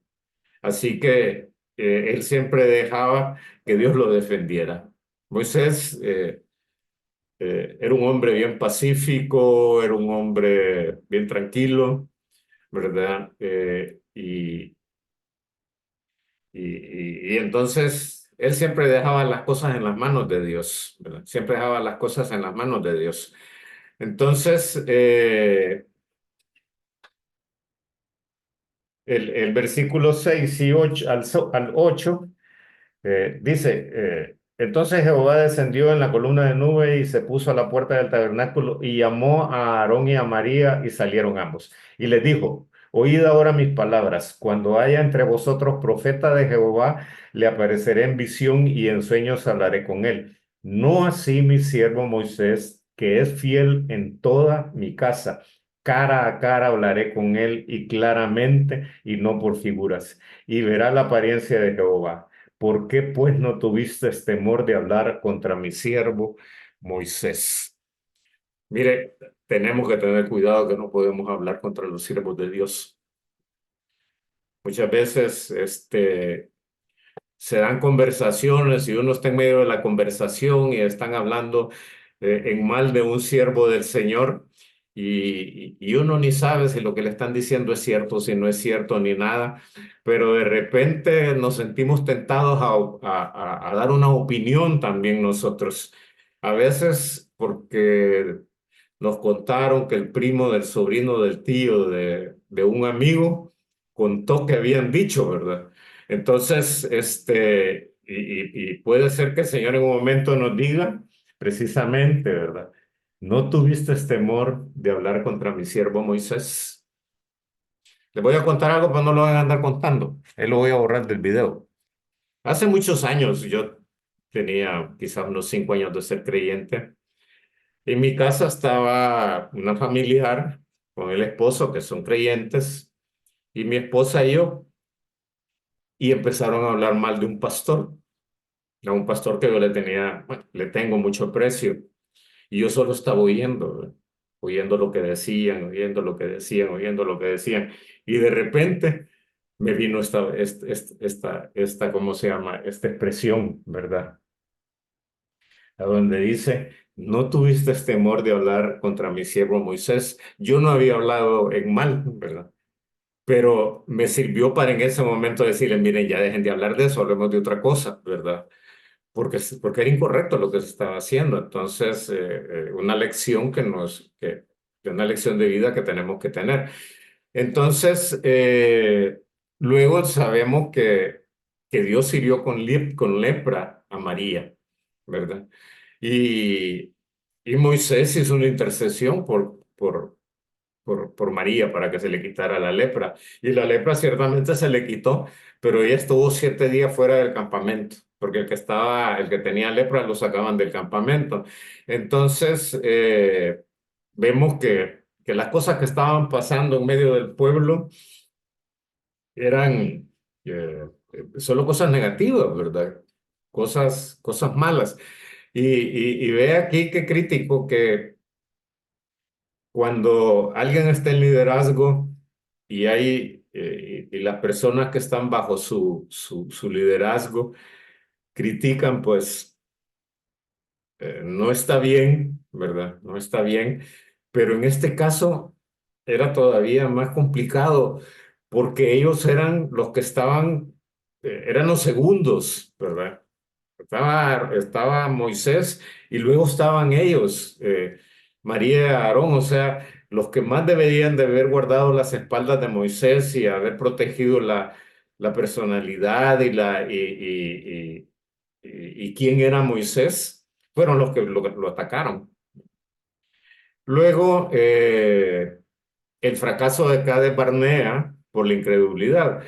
Speaker 1: Así que él siempre dejaba que Dios lo defendiera. Moisés era un hombre bien pacífico, era un hombre bien tranquilo, ¿verdad? Y entonces él siempre dejaba las cosas en las manos de Dios, ¿verdad? Siempre dejaba las cosas en las manos de Dios. Entonces, el versículo 6 y 8 al 8 dice, entonces Jehová descendió en la columna de nube y se puso a la puerta del tabernáculo y llamó a Aarón y a María y salieron ambos. Y les dijo, oíd ahora mis palabras, cuando haya entre vosotros profeta de Jehová, le apareceré en visión y en sueños hablaré con él. No así mi siervo Moisés, que es fiel en toda mi casa. Cara a cara hablaré con él y claramente y no por figuras, y verá la apariencia de Jehová. ¿Por qué pues no tuviste temor de hablar contra mi siervo Moisés? Mire, tenemos que tener cuidado que no podemos hablar contra los siervos de Dios. Muchas veces se dan conversaciones y uno está en medio de la conversación y están hablando en mal de un siervo del Señor y uno ni sabe si lo que le están diciendo es cierto, si no es cierto ni nada, pero de repente nos sentimos tentados a dar una opinión también nosotros. A veces porque nos contaron que el primo del sobrino del tío de un amigo contó que habían dicho, ¿verdad? Entonces, y puede ser que el Señor en un momento nos diga precisamente, ¿verdad? ¿No tuviste temor de hablar contra mi siervo Moisés? Les voy a contar algo, pero no lo van a andar contando. Él lo voy a borrar del video. Hace muchos años, yo tenía quizás unos 5 años de ser creyente. En mi casa estaba una familiar con el esposo, que son creyentes, y mi esposa y yo, y empezaron a hablar mal de un pastor. A un pastor que yo le tenía, bueno, le tengo mucho precio. Y yo solo estaba oyendo, ¿verdad? Oyendo lo que decían, oyendo lo que decían, oyendo lo que decían. Y de repente me vino ¿cómo se llama? Esta expresión, ¿verdad? A donde dice, no tuviste temor de hablar contra mi siervo Moisés. Yo no había hablado en mal, ¿verdad? Pero me sirvió para en ese momento decirle, miren, ya dejen de hablar de eso, hablemos de otra cosa, ¿verdad? Porque era incorrecto lo que se estaba haciendo. Entonces, una lección una lección de vida que tenemos que tener. Entonces, luego sabemos que Dios hirió con lepra a María, ¿verdad? Y, y Moisés hizo una intercesión por María para que se le quitara la lepra. Y la lepra ciertamente se le quitó, pero ella estuvo 7 días fuera del campamento, porque el que tenía lepra lo sacaban del campamento. Entonces, vemos que las cosas que estaban pasando en medio del pueblo eran solo cosas negativas, ¿verdad? Cosas malas. Y ve aquí qué crítico que cuando alguien está en liderazgo y las personas que están bajo su liderazgo critican, pues no está bien, ¿verdad? No está bien. Pero en este caso era todavía más complicado porque ellos eran los que eran los segundos, ¿verdad? Estaba Moisés y luego estaban ellos, María y Aarón, o sea, los que más deberían de haber guardado las espaldas de Moisés y haber protegido la personalidad y quién era Moisés, fueron los que lo atacaron. Luego, el fracaso de Cades Barnea por la incredulidad.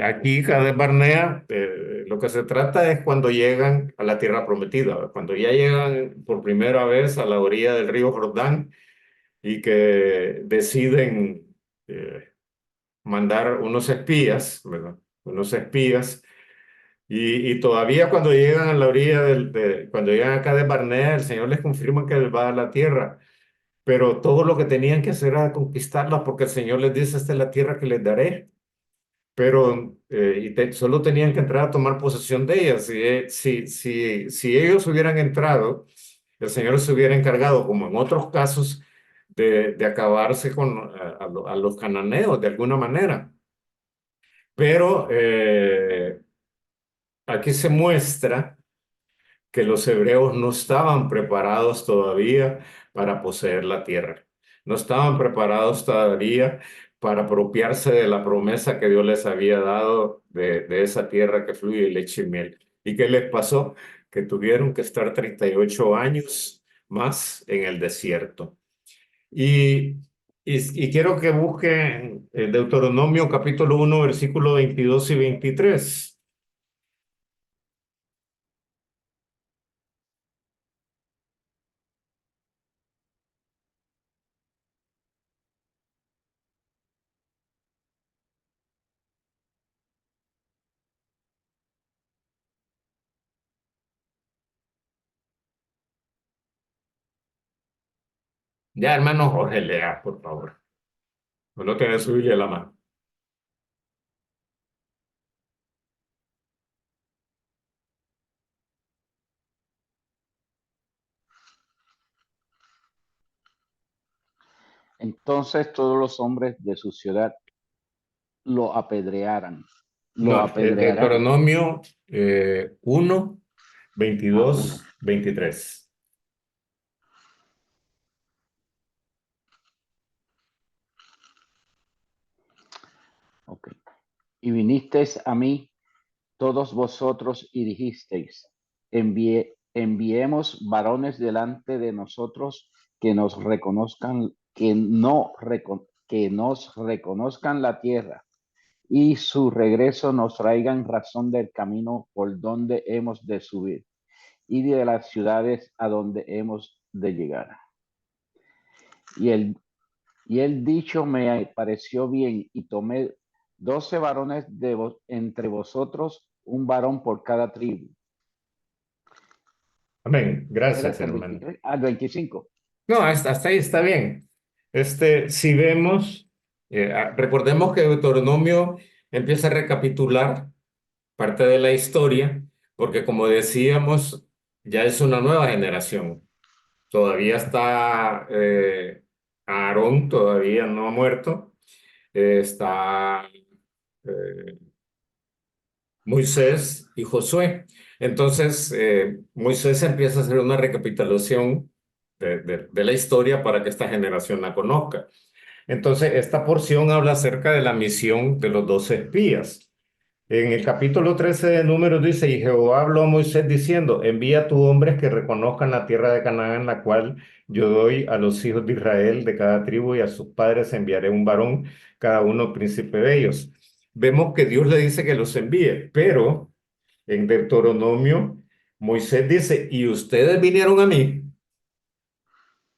Speaker 1: Aquí Cades Barnea lo que se trata es cuando llegan a la tierra prometida, cuando ya llegan por primera vez a la orilla del río Jordán y que deciden mandar unos espías, ¿verdad? Unos espías. Y todavía cuando llegan a la orilla cuando llegan acá de Barnea, el Señor les confirma que les va a dar la tierra. Pero todo lo que tenían que hacer era conquistarla porque el Señor les dice, esta es la tierra que les daré. Pero solo tenían que entrar a tomar posesión de ella. Si ellos hubieran entrado, el Señor se hubiera encargado, como en otros casos, de acabarse con a los cananeos de alguna manera. Pero aquí se muestra que los hebreos no estaban preparados todavía para poseer la tierra. No estaban preparados todavía para apropiarse de la promesa que Dios les había dado de esa tierra que fluye leche y miel. ¿Y qué les pasó? Que tuvieron que estar 38 años más en el desierto. Y quiero que busquen Deuteronomio capítulo 1, versículos 22 y 23. Ya, hermano Jorge, lea, por favor. No tiene su Biblia a la mano.
Speaker 4: Entonces todos los hombres de su ciudad lo apedrearán. Lo
Speaker 1: No,
Speaker 4: apedrearán.
Speaker 1: Deuteronomio 1,
Speaker 4: Ah,
Speaker 1: 22,
Speaker 4: 1.
Speaker 1: 23.
Speaker 4: Ok. Y vinisteis a mí todos vosotros y dijisteis, enviemos varones delante de nosotros que nos reconozcan, que nos reconozcan la tierra y su regreso nos traigan razón del camino por donde hemos de subir y de las ciudades a donde hemos de llegar. Y el dicho me pareció bien y tomé 12 varones entre vosotros, un varón por cada tribu.
Speaker 1: Amén.
Speaker 4: Era
Speaker 1: Gracias,
Speaker 4: hasta el
Speaker 1: hermano.
Speaker 4: 23, al 25.
Speaker 1: No, hasta ahí está bien. Si vemos, recordemos que Deuteronomio empieza a recapitular parte de la historia, porque como decíamos, ya es una nueva generación. Todavía está Aarón, todavía no ha muerto. Está eh, Moisés y Josué. Entonces, Moisés empieza a hacer una recapitulación de la historia para que esta generación la conozca. Entonces, esta porción habla acerca de la misión de los 12 espías. En el capítulo 13 de Números dice, y Jehová habló a Moisés diciendo, envía a tus hombres que reconozcan la tierra de Canaán, la cual yo doy a los hijos de Israel de cada tribu y a sus padres enviaré un varón, cada uno príncipe de ellos. Vemos que Dios le dice que los envíe, pero en Deuteronomio, Moisés dice, y ustedes vinieron a mí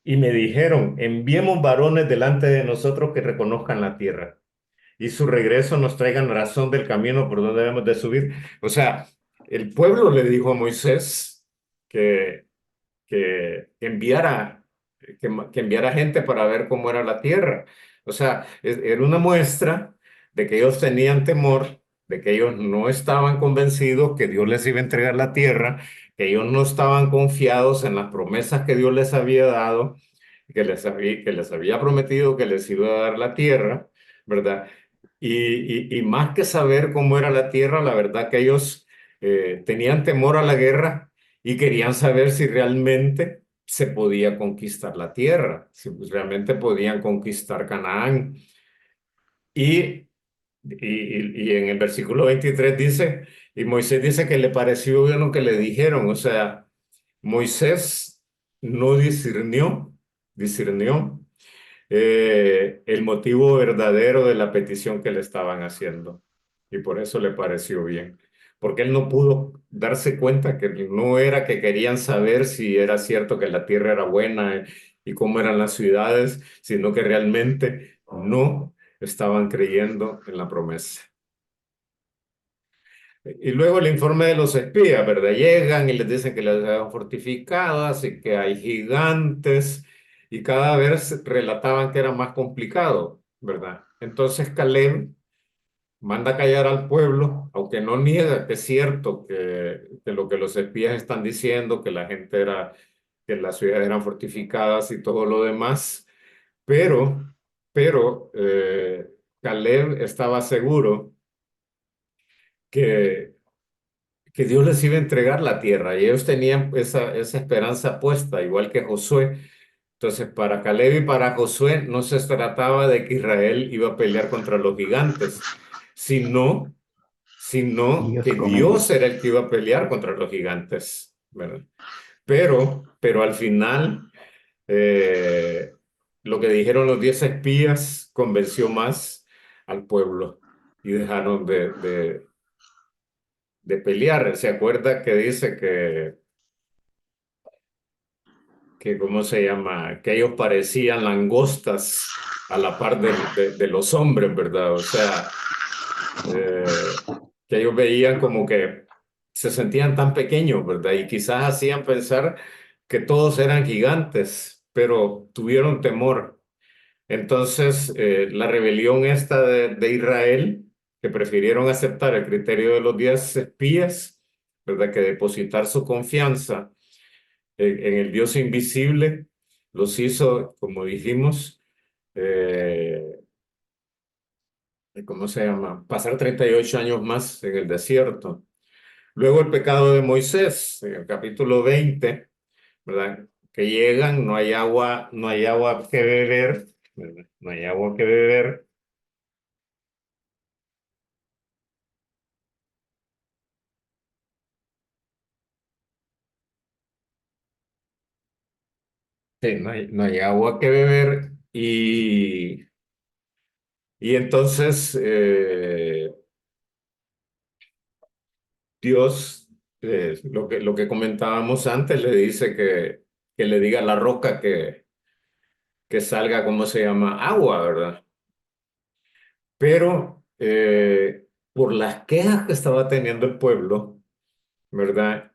Speaker 1: y me dijeron, enviemos varones delante de nosotros que reconozcan la tierra y su regreso nos traigan razón del camino por donde debemos de subir. O sea, el pueblo le dijo a Moisés que, que enviara, que enviara gente para ver cómo era la tierra. O sea, era una muestra de que ellos tenían temor, de que ellos no estaban convencidos que Dios les iba a entregar la tierra, que ellos no estaban confiados en las promesas que Dios les había dado, que les había prometido que les iba a dar la tierra, ¿verdad? Y más que saber cómo era la tierra, la verdad que ellos tenían temor a la guerra y querían saber si realmente se podía conquistar la tierra, si realmente podían conquistar Canaán. Y en el versículo 23 dice, y Moisés dice que le pareció bien lo que le dijeron, o sea, Moisés no discernió el motivo verdadero de la petición que le estaban haciendo. Y por eso le pareció bien. porque él no pudo darse cuenta que no era que querían saber si era cierto que la tierra era buena y cómo eran las ciudades, sino que realmente no estaban creyendo en la promesa. Y luego el informe de los espías, ¿verdad? Llegan y les dicen que las ciudades fortificadas y que hay gigantes y cada vez relataban que era más complicado, ¿verdad? Entonces Caleb manda callar al pueblo, aunque no niega que es cierto que lo que los espías están diciendo, que la gente era, que las ciudades eran fortificadas y todo lo demás, pero Caleb estaba seguro que que Dios les iba a entregar la tierra y ellos tenían esa esperanza puesta, igual que Josué. Entonces, para Caleb y para Josué no se trataba de que Israel iba a pelear contra los gigantes, sino, sino
Speaker 4: Dios
Speaker 1: que
Speaker 4: con
Speaker 1: Dios
Speaker 4: ellos.
Speaker 1: era el que iba a pelear contra los gigantes, ¿verdad? Pero al final, eh, lo que dijeron los 10 espías convenció más al pueblo y dejaron de pelear. ¿Se acuerda que dice que ¿cómo se llama? Que ellos parecían langostas a la par de los hombres, ¿verdad? O sea, que ellos veían como que se sentían tan pequeños, ¿verdad? Y quizás hacían pensar que todos eran gigantes, pero tuvieron temor. Entonces, la rebelión esta de Israel, que prefirieron aceptar el criterio de los 10 espías, ¿verdad? Que depositar su confianza en el Dios invisible, los hizo, como dijimos, eh, ¿cómo se llama? Pasar 38 años más en el desierto. Luego el pecado de Moisés, en el capítulo 20, ¿verdad? Que llegan, no hay agua que beber, ¿verdad? No hay agua que beber. Sí, no hay agua que beber y entonces Dios, lo que comentábamos antes, le dice que le diga a la roca que salga, ¿cómo se llama? Agua, ¿verdad? Pero por las quejas que estaba teniendo el pueblo, ¿verdad?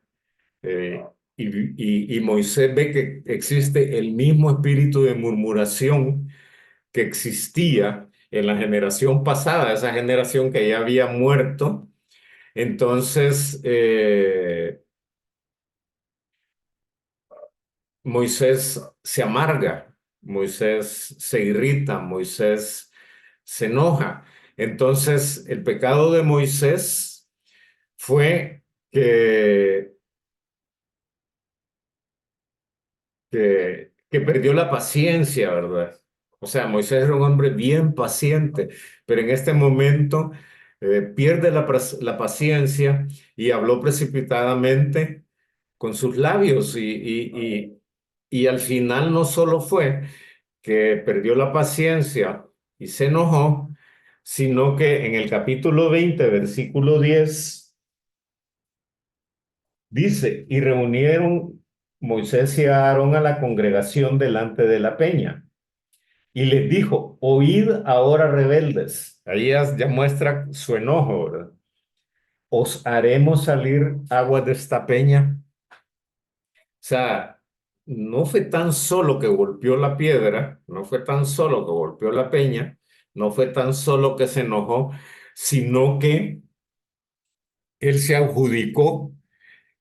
Speaker 1: Eh, y Moisés ve que existe el mismo espíritu de murmuración que existía en la generación pasada, esa generación que ya había muerto. Entonces, Moisés se amarga, Moisés se irrita, Moisés se enoja. Entonces, el pecado de Moisés fue que perdió la paciencia, ¿verdad? O sea, Moisés era un hombre bien paciente, pero en este momento pierde la paciencia y habló precipitadamente con sus labios y al final no solo fue que perdió la paciencia y se enojó, sino que en el capítulo 20, versículo 10, dice, y reunieron Moisés y Aarón a la congregación delante de la peña y les dijo, oíd ahora rebeldes. Ahí ya muestra su enojo, ¿verdad? ¿Os haremos salir agua de esta peña? O sea, no fue tan solo que golpeó la piedra, no fue tan solo que golpeó la peña, no fue tan solo que se enojó, sino que él se adjudicó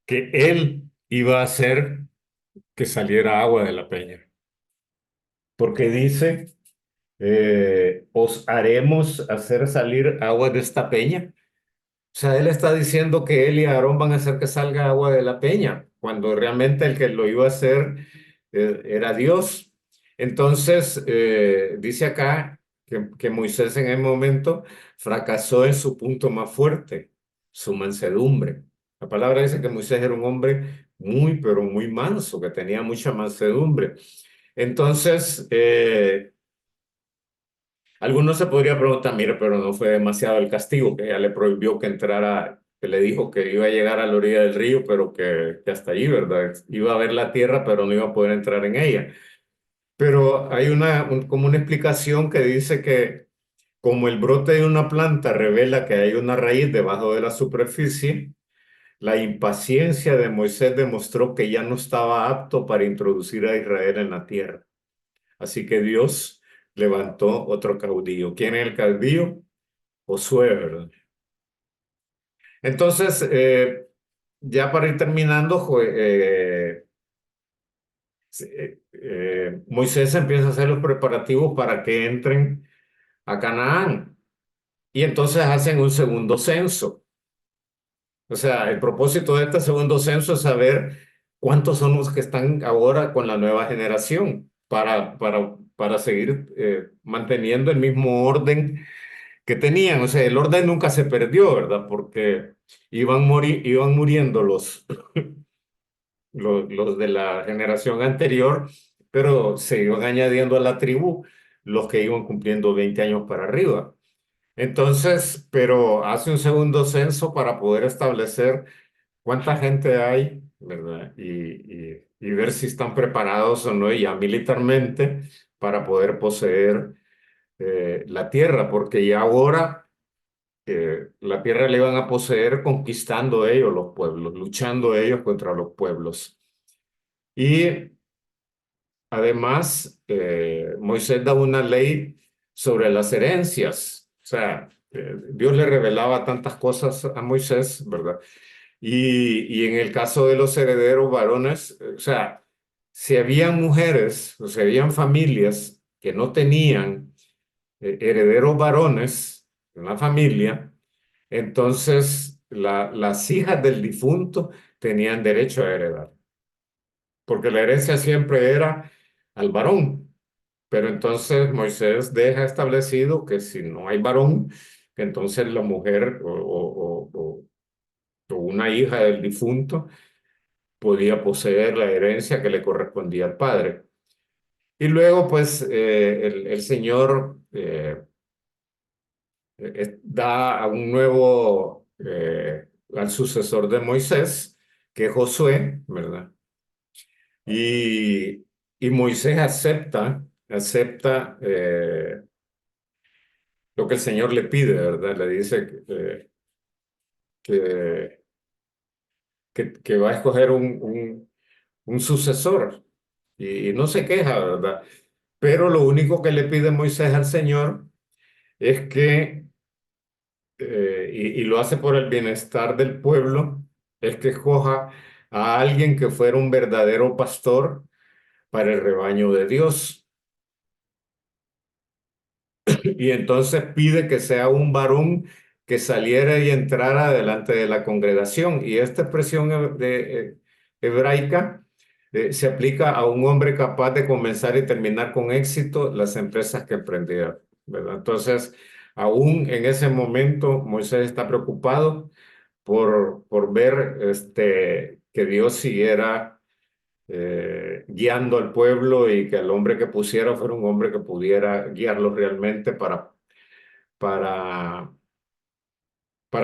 Speaker 1: que él iba a hacer que saliera agua de la peña. Porque dice, os haremos hacer salir agua de esta peña. O sea, él está diciendo que él y Aarón van a hacer que salga agua de la peña, cuando realmente el que lo iba a hacer era Dios. Entonces, dice acá que Moisés en el momento fracasó en su punto más fuerte, su mansedumbre. La palabra dice que Moisés era un hombre muy, pero muy manso, que tenía mucha mansedumbre. Entonces, algunos se podría preguntar, mire, pero no fue demasiado el castigo que ya le prohibió que entrara que le dijo que iba a llegar a la orilla del río, pero que hasta allí, ¿verdad? Iba a ver la tierra, pero no iba a poder entrar en ella. Pero hay como una explicación que dice que como el brote de una planta revela que hay una raíz debajo de la superficie, la impaciencia de Moisés demostró que ya no estaba apto para introducir a Israel en la tierra. Así que Dios levantó otro caudillo. ¿Quién es el caudillo? Josué, ¿verdad? Entonces, ya para ir terminando, Moisés empieza a hacer los preparativos para que entren a Canaán. Y entonces hacen un segundo censo. O sea, el propósito de este segundo censo es saber cuántos son los que están ahora con la nueva generación para seguir manteniendo el mismo orden que tenían. O sea, el orden nunca se perdió, ¿verdad? Porque iban muriendo los de la generación anterior, pero se iban añadiendo a la tribu los que iban cumpliendo 20 años para arriba. Entonces, pero hace un segundo censo para poder establecer cuánta gente hay, ¿verdad? Y ver si están preparados o no ya militarmente para poder poseer la tierra, porque ya ahora la tierra la iban a poseer conquistando ellos los pueblos, luchando ellos contra los pueblos. Y además, Moisés da una ley sobre las herencias. O sea, Dios le revelaba tantas cosas a Moisés, ¿verdad? Y en el caso de los herederos varones, o sea, si habían mujeres o si habían familias que no tenían herederos varones en la familia, entonces las hijas del difunto tenían derecho a heredar, porque la herencia siempre era al varón. Pero entonces Moisés deja establecido que si no hay varón, entonces la mujer o una hija del difunto podía poseer la herencia que le correspondía al padre. Y luego, pues, el Señor da a un nuevo, al sucesor de Moisés, que es Josué, ¿verdad? Y Moisés acepta lo que el Señor le pide, ¿verdad? Le dice que, que va a escoger un sucesor y no se queja, ¿verdad? Pero lo único que le pide Moisés al Señor es que, y lo hace por el bienestar del pueblo, es que escoja a alguien que fuera un verdadero pastor para el rebaño de Dios. Y entonces pide que sea un varón que saliera y entrara delante de la congregación. Y esta expresión hebraica se aplica a un hombre capaz de comenzar y terminar con éxito las empresas que emprendía, ¿verdad? Entonces, aún en ese momento, Moisés está preocupado por ver que Dios siguiera guiando al pueblo y que el hombre que pusiera fuera un hombre que pudiera guiarlos realmente para, para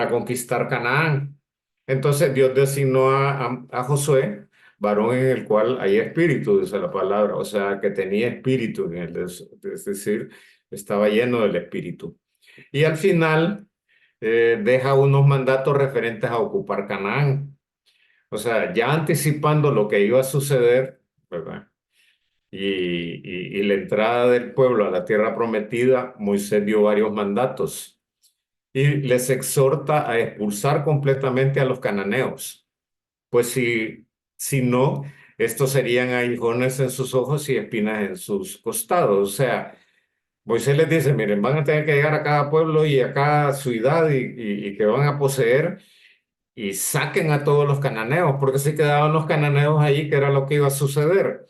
Speaker 1: conquistar Canaán. Entonces Dios designó a Josué, varón en el cual hay espíritu, dice la palabra, o sea, que tenía espíritu en él, es decir, estaba lleno del espíritu. Y al final deja unos mandatos referentes a ocupar Canaán. O sea, ya anticipando lo que iba a suceder, ¿verdad? Y la entrada del pueblo a la tierra prometida, Moisés dio varios mandatos y les exhorta a expulsar completamente a los cananeos, pues si no, estos serían aguijones en sus ojos y espinas en sus costados. O sea, Moisés les dice, miren, van a tener que llegar a cada pueblo y a cada ciudad y que van a poseer y saquen a todos los cananeos, porque si quedaban los cananeos allí, ¿qué era lo que iba a suceder?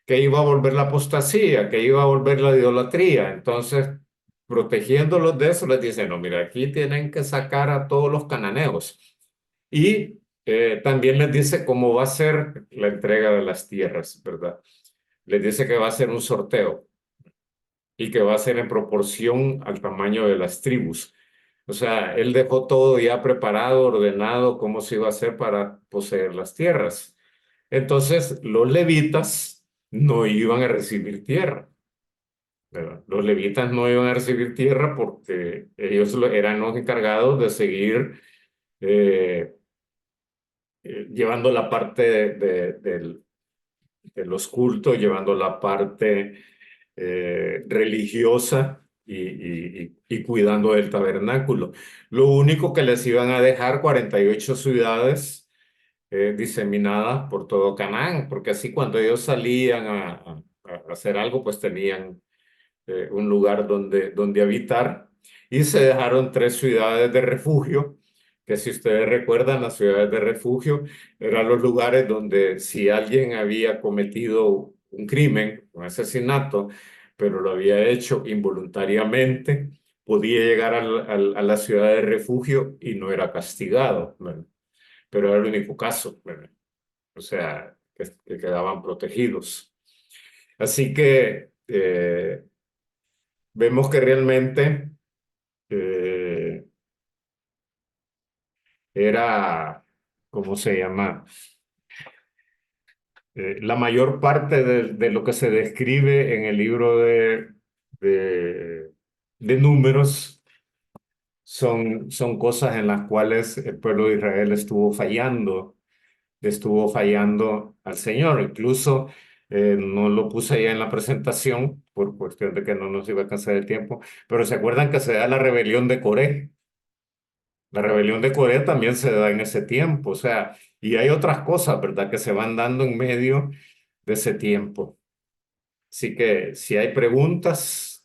Speaker 1: Que iba a volver la apostasía, que iba a volver la idolatría. Entonces, protegiéndolos de eso, les dicen, no, mira, aquí tienen que sacar a todos los cananeos. Y también les dice cómo va a ser la entrega de las tierras, ¿verdad? Les dice que va a ser un sorteo y que va a ser en proporción al tamaño de las tribus. O sea, él dejó todo ya preparado, ordenado, cómo se iba a hacer para poseer las tierras. Entonces, los levitas no iban a recibir tierra, ¿verdad? Los levitas no iban a recibir tierra porque ellos eran los encargados de seguir eh, llevando la parte de los cultos, llevando la parte religiosa y cuidando del tabernáculo. Lo único que les iban a dejar 48 ciudades diseminadas por todo Canaán, porque así cuando ellos salían a hacer algo, pues tenían un lugar donde habitar, y se dejaron 3 ciudades de refugio, que si ustedes recuerdan, las ciudades de refugio eran los lugares donde si alguien había cometido un crimen, un asesinato, pero lo había hecho involuntariamente, podía llegar a la ciudad de refugio y no era castigado, ¿verdad? Pero era el único caso, ¿verdad? O sea, que quedaban protegidos. Así que vemos que realmente eh, era, ¿cómo se llama? La mayor parte de lo que se describe en el libro de, de Números son cosas en las cuales el pueblo de Israel estuvo fallando al Señor. Incluso no lo puse allá en la presentación por cuestión de que no nos iba a alcanzar el tiempo, pero se acuerdan que se da la rebelión de Coré. La rebelión de Corea también se da en ese tiempo, o sea, y hay otras cosas, ¿verdad?, que se van dando en medio de ese tiempo. Así que si hay preguntas,